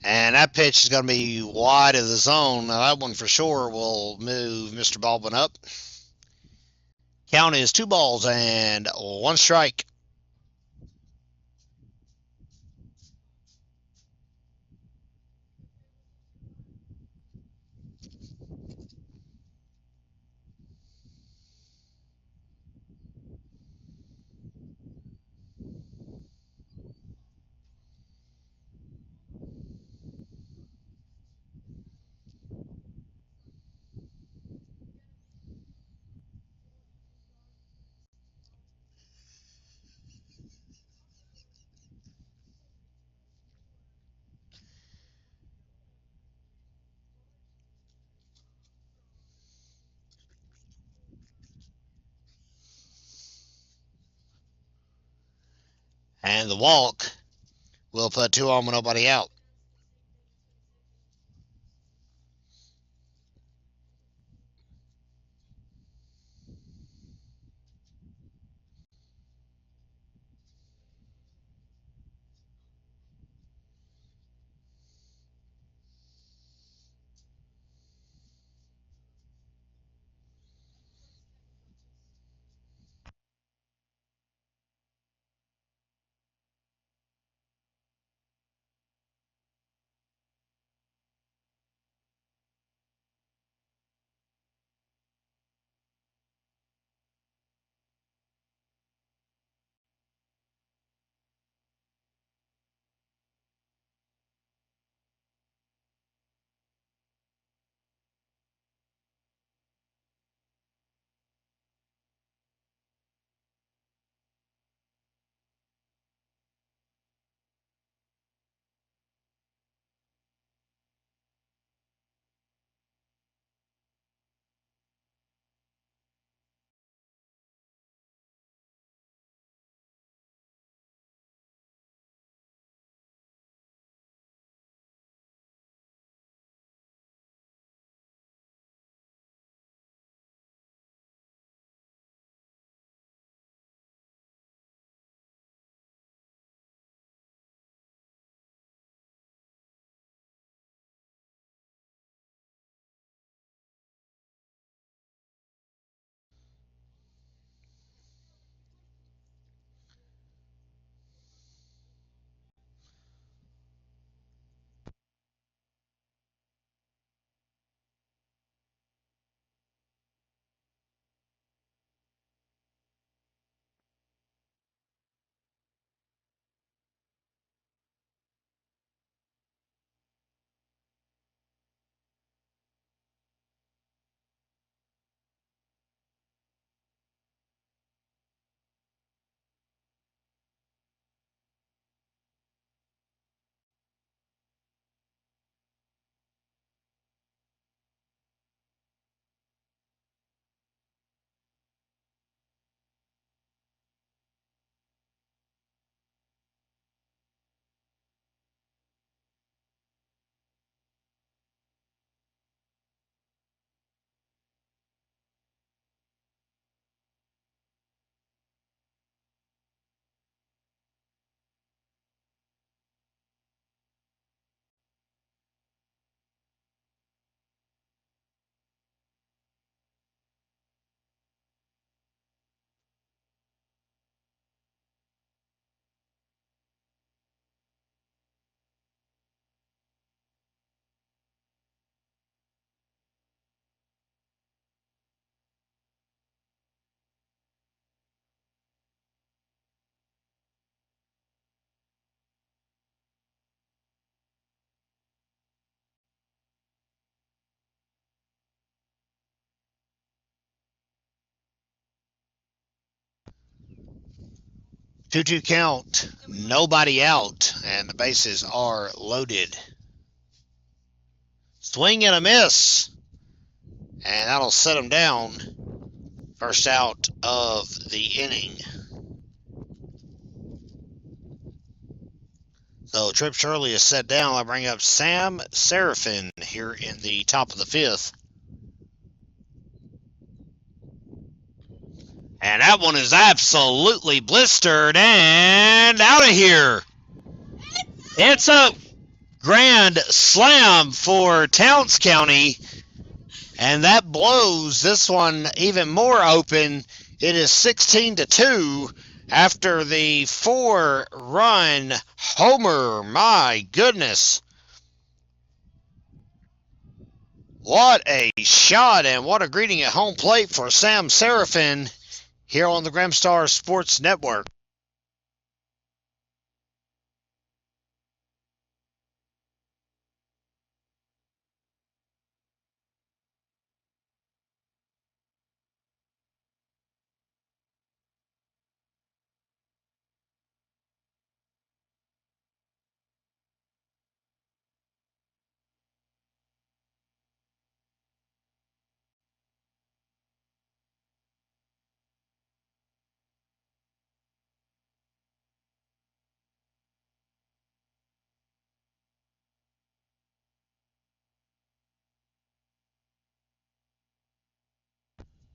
And that pitch is going to be wide of the zone. Now, that one for sure will move Mr. Baldwin up. Count is 2 balls and 1 strike. And the walk will put 2 on with nobody out. Two-two count, nobody out, and the bases are loaded. Swing and a miss, and that'll set him down. First out of the inning. So Trip Shirley is set down. I bring up Sam Seraphin here in the top of the fifth. And that one is absolutely blistered and out of here. It's a grand slam for Towns County, and that blows this one even more open. It is 16-2 after the 4-run homer. My goodness. What a shot and what a greeting at home plate for Sam Seraphin here on the Gramstar Sports Network.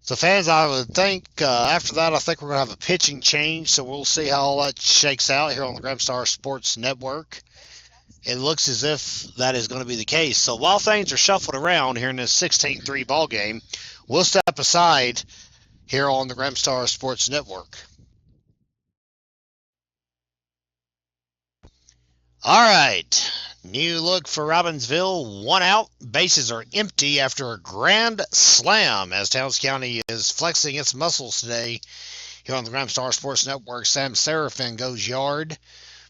So, fans, I would think after that, I think we're going to have a pitching change. So we'll see how all that shakes out here on the Gramstar Sports Network. It looks as if that is going to be the case. So while things are shuffled around here in this 16-3 ball game, we'll step aside here on the Gramstar Sports Network. All right. New look for Robbinsville. One out. Bases are empty after a grand slam as Towns County is flexing its muscles today. Here on the Gramstar Sports Network, Sam Seraphin goes yard.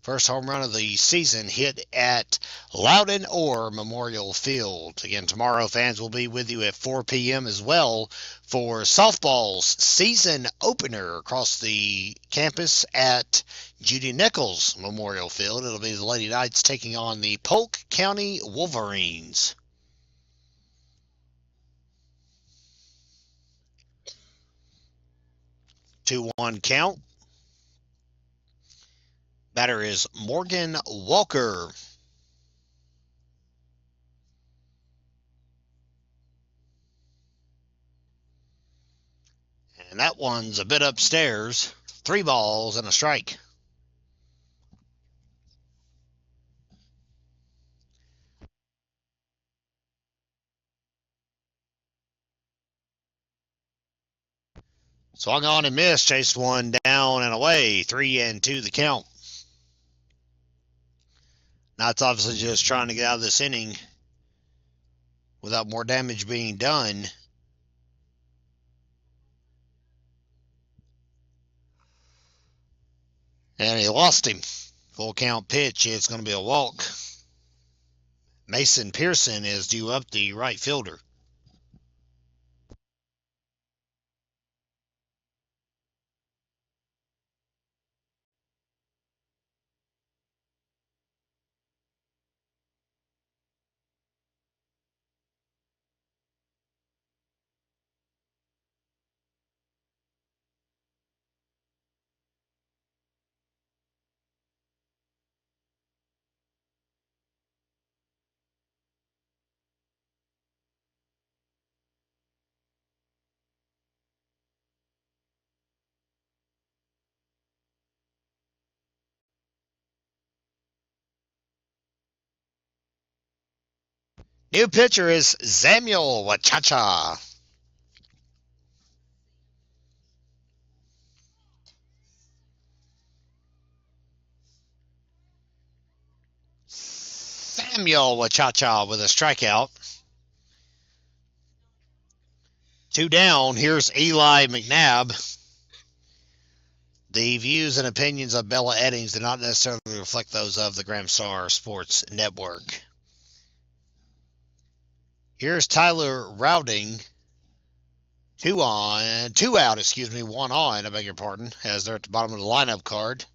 First home run of the season hit at Loudon Orr Memorial Field. Again, tomorrow fans will be with you at 4 p.m. as well for softball's season opener across the campus at Judy Nichols Memorial Field. It'll be the Lady Knights taking on the Polk County Wolverines. 2-1 count. Batter is Morgan Walker. And that one's a bit upstairs. 3 balls and a strike. Swung on and missed. Chased one down and away. 3-2 the count. Now it's obviously just trying to get out of this inning without more damage being done. And he lost him. Full count pitch. It's going to be a walk. Mason Pearson is due up, the right fielder. New pitcher is Samuel Wachacha. Samuel Wachacha with a strikeout. 2 down. Here's Eli McNabb. The views and opinions of Bella Eddings do not necessarily reflect those of the Gramstar Sports Network. Here's Tyler Rowding. 2 out, 1 on, I beg your pardon, as they're at the bottom of the lineup card.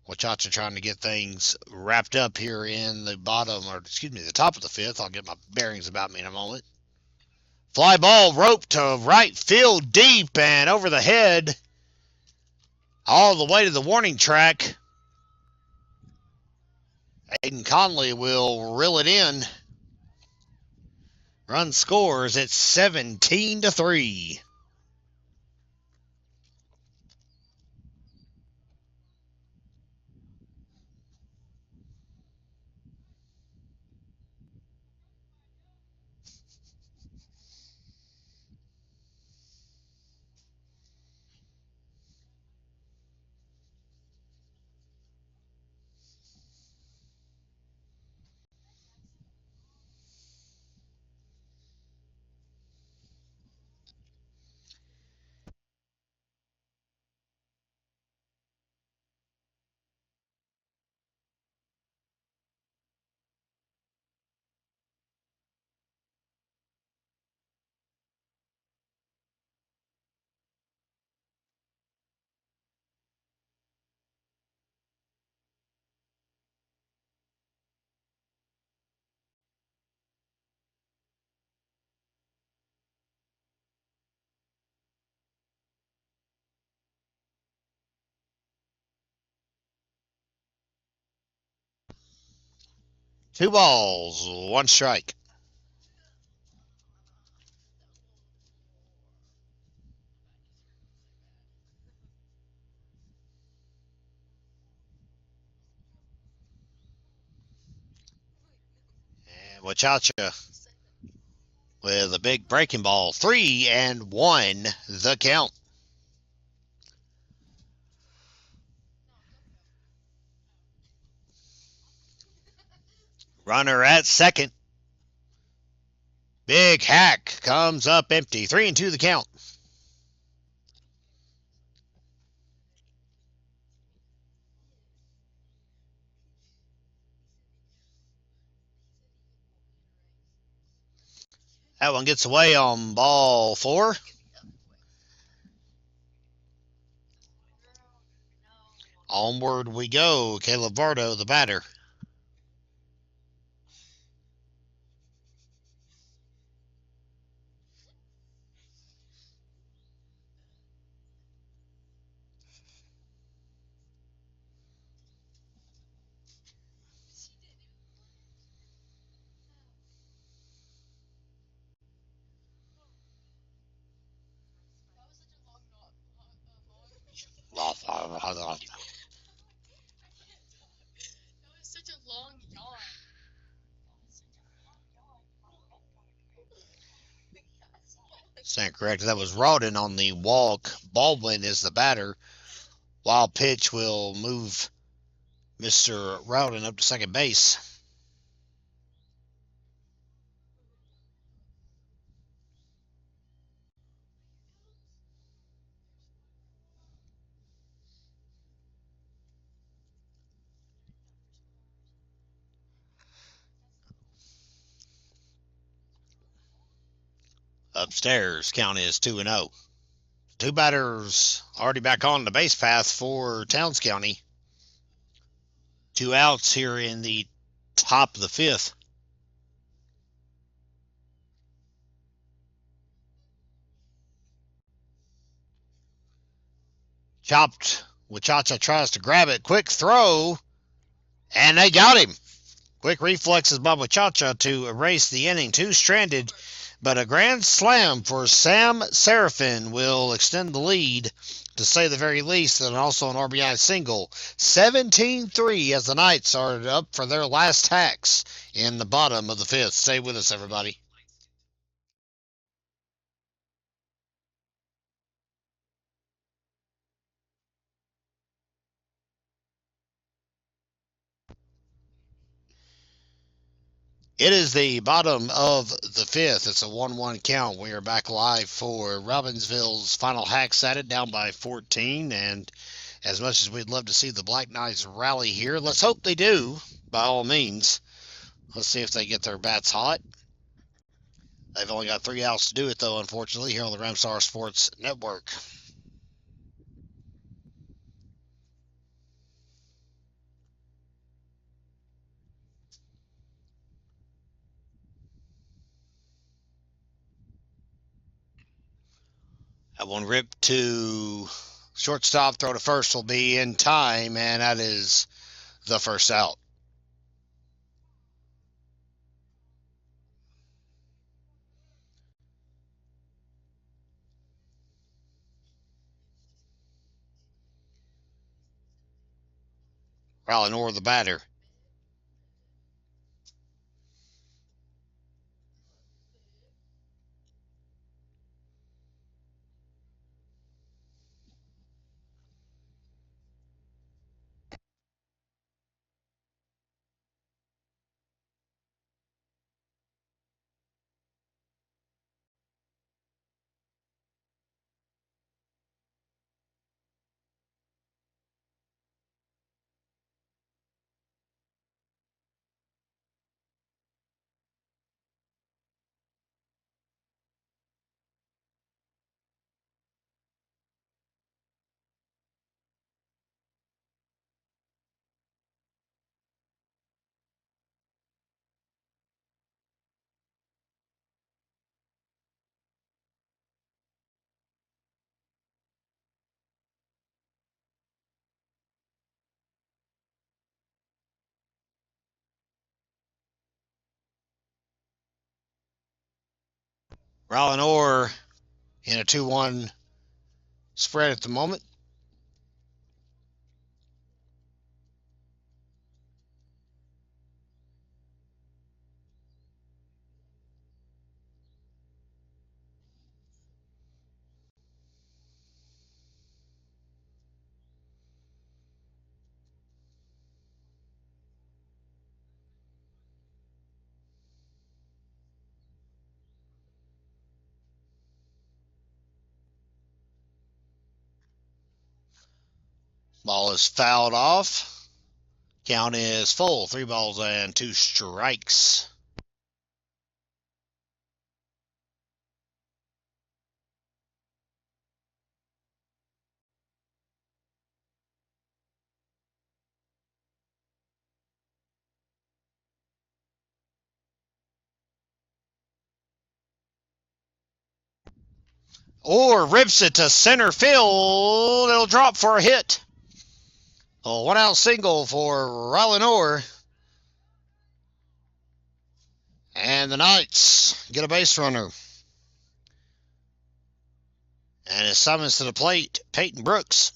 Wachacha trying to get things wrapped up here in the the top of the 5th. I'll get my bearings about me in a moment. Fly ball roped to right field deep and over the head. All the way to the warning track. Aiden Conley will reel it in. Run scores at 17-3. Two balls, 1 strike. And Wachacha with a big breaking ball. 3-1 the count. Runner at second. Big hack comes up empty. 3-2 the count. That one gets away on ball 4. Onward we go. Caleb Vardo, the batter. Stand correct. That was Rawdon on the walk. Baldwin is the batter. Wild pitch will move Mr. Rawdon up to second base. Upstairs, count is 2-0. Two batters already back on the base path for Towns County. 2 outs here in the top of the 5th. Chopped. Wachacha tries to grab it. Quick throw. And they got him. Quick reflexes by Wachacha to erase the inning. 2 stranded. But a grand slam for Sam Seraphin will extend the lead, to say the very least, and also an RBI single. 17-3 as the Knights are up for their last hacks in the bottom of the 5th. Stay with us, everybody. It is the bottom of the 5th. It's a 1-1 count. We are back live for Robbinsville's final hacks at it, down by 14. And as much as we'd love to see the Black Knights rally here, let's hope they do, by all means. Let's see if they get their bats hot. They've only got 3 outs to do it, though, unfortunately, here on the Ramsar Sports Network. That one ripped to shortstop, throw to first will be in time, and that is the first out. Raleigh Nor, the batter. Raleigh Nor in a 2-1 spread at the moment. Ball is fouled off. Count is full. 3 balls and 2 strikes. Or rips it to center field. It'll drop for a hit. A 1-out single for Rylan Orr. And the Knights get a base runner. And it summons to the plate Peyton Brooks.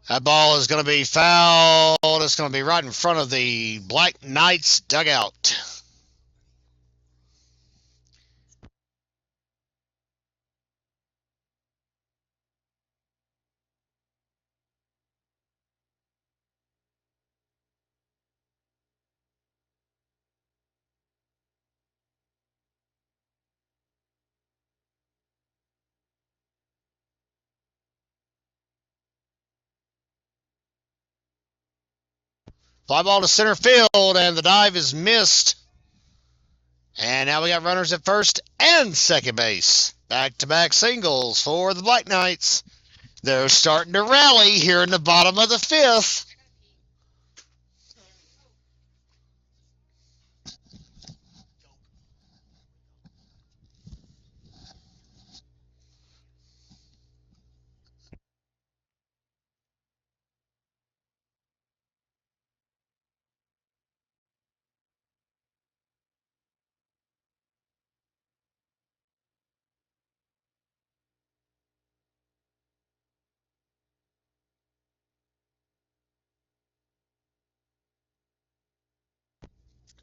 That ball is going to be fouled. It's going to be right in front of the Black Knights dugout. Fly ball to center field, and the dive is missed. And now we got runners at first and second base. Back-to-back singles for the Black Knights. They're starting to rally here in the bottom of the fifth.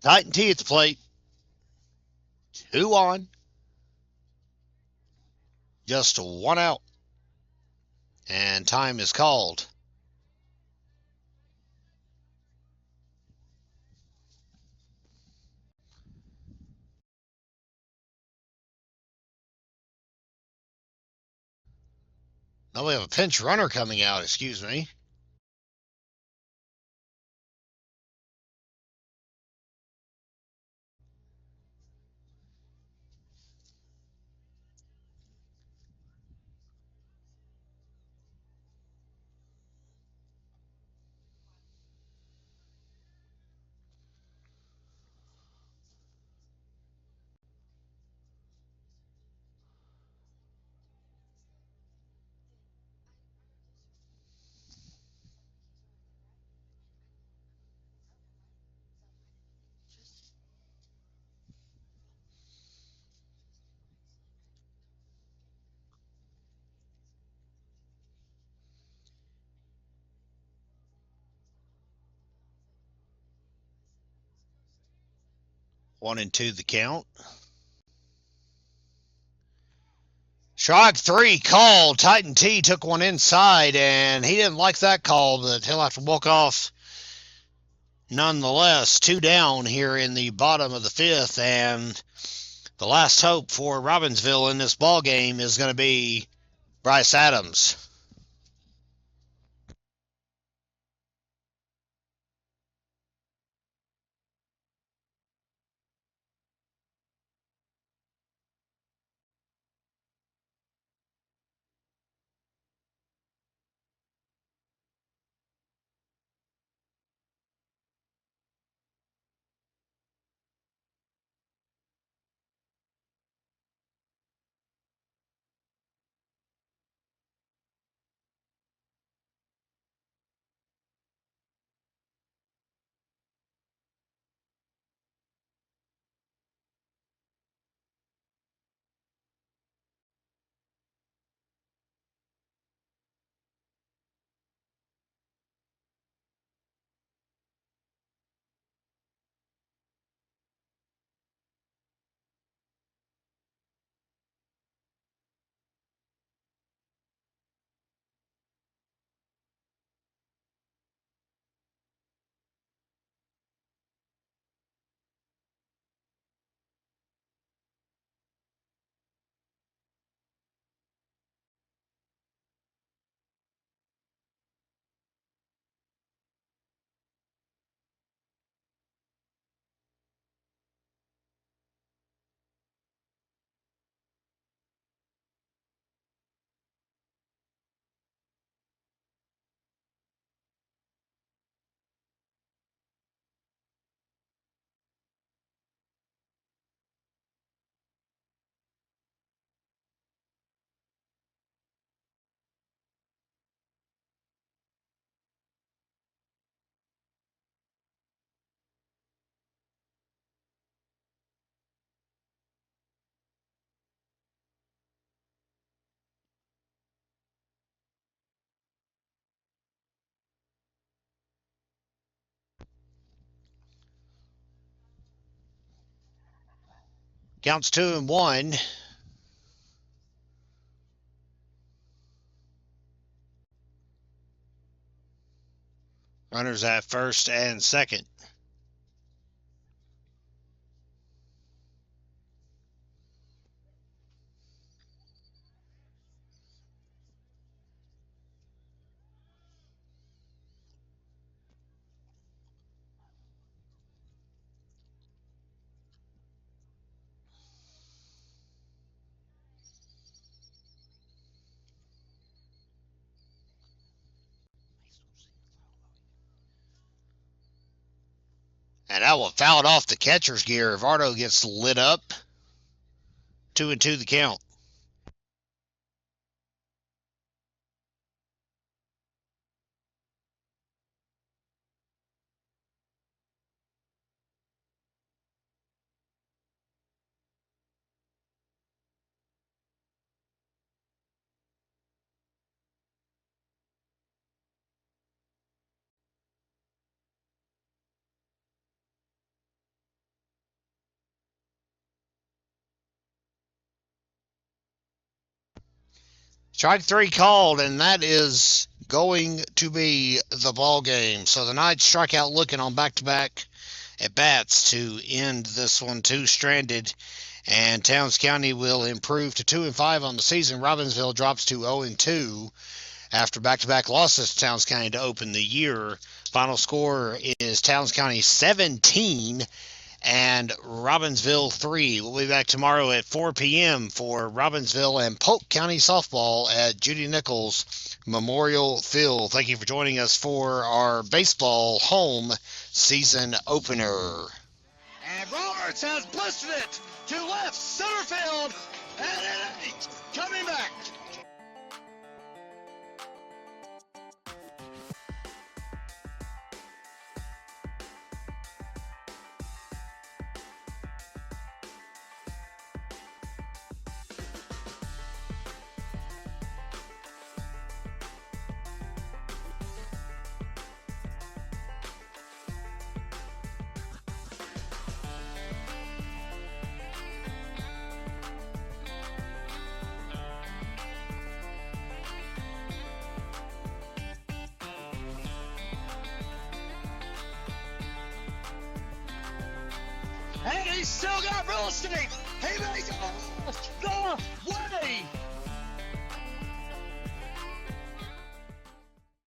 Titan T at the plate. 2 on. Just 1 out. And time is called. Now we have a pinch runner coming out, excuse me. One and two the count. Strike 3 called. Titan T took one inside, and he didn't like that call, but he'll have to walk off nonetheless. 2 down here in the bottom of the fifth, and the last hope for Robbinsville in this ball game is going to be Bryce Adams. Counts 2-1. Runners at first and second. And that will foul it off the catcher's gear. Vardo gets lit up. 2-2 the count. Strike 3 called, and that is going to be the ball game. So the Knights strike out looking on back-to-back at bats to end this one. 2 stranded, and Towns County will improve to 2-5 on the season. Robbinsville drops to 0-2 after back-to-back losses to Towns County to open the year. Final score is Towns County 17 and Robbinsville 3. We'll be back tomorrow at 4 p.m. for Robbinsville and Polk County softball at Judy Nichols Memorial Field. Thank you for joining us for our baseball home season opener. And Roberts has blistered it to left center field, and it ain't coming back. And he's still got real estate. He may go the way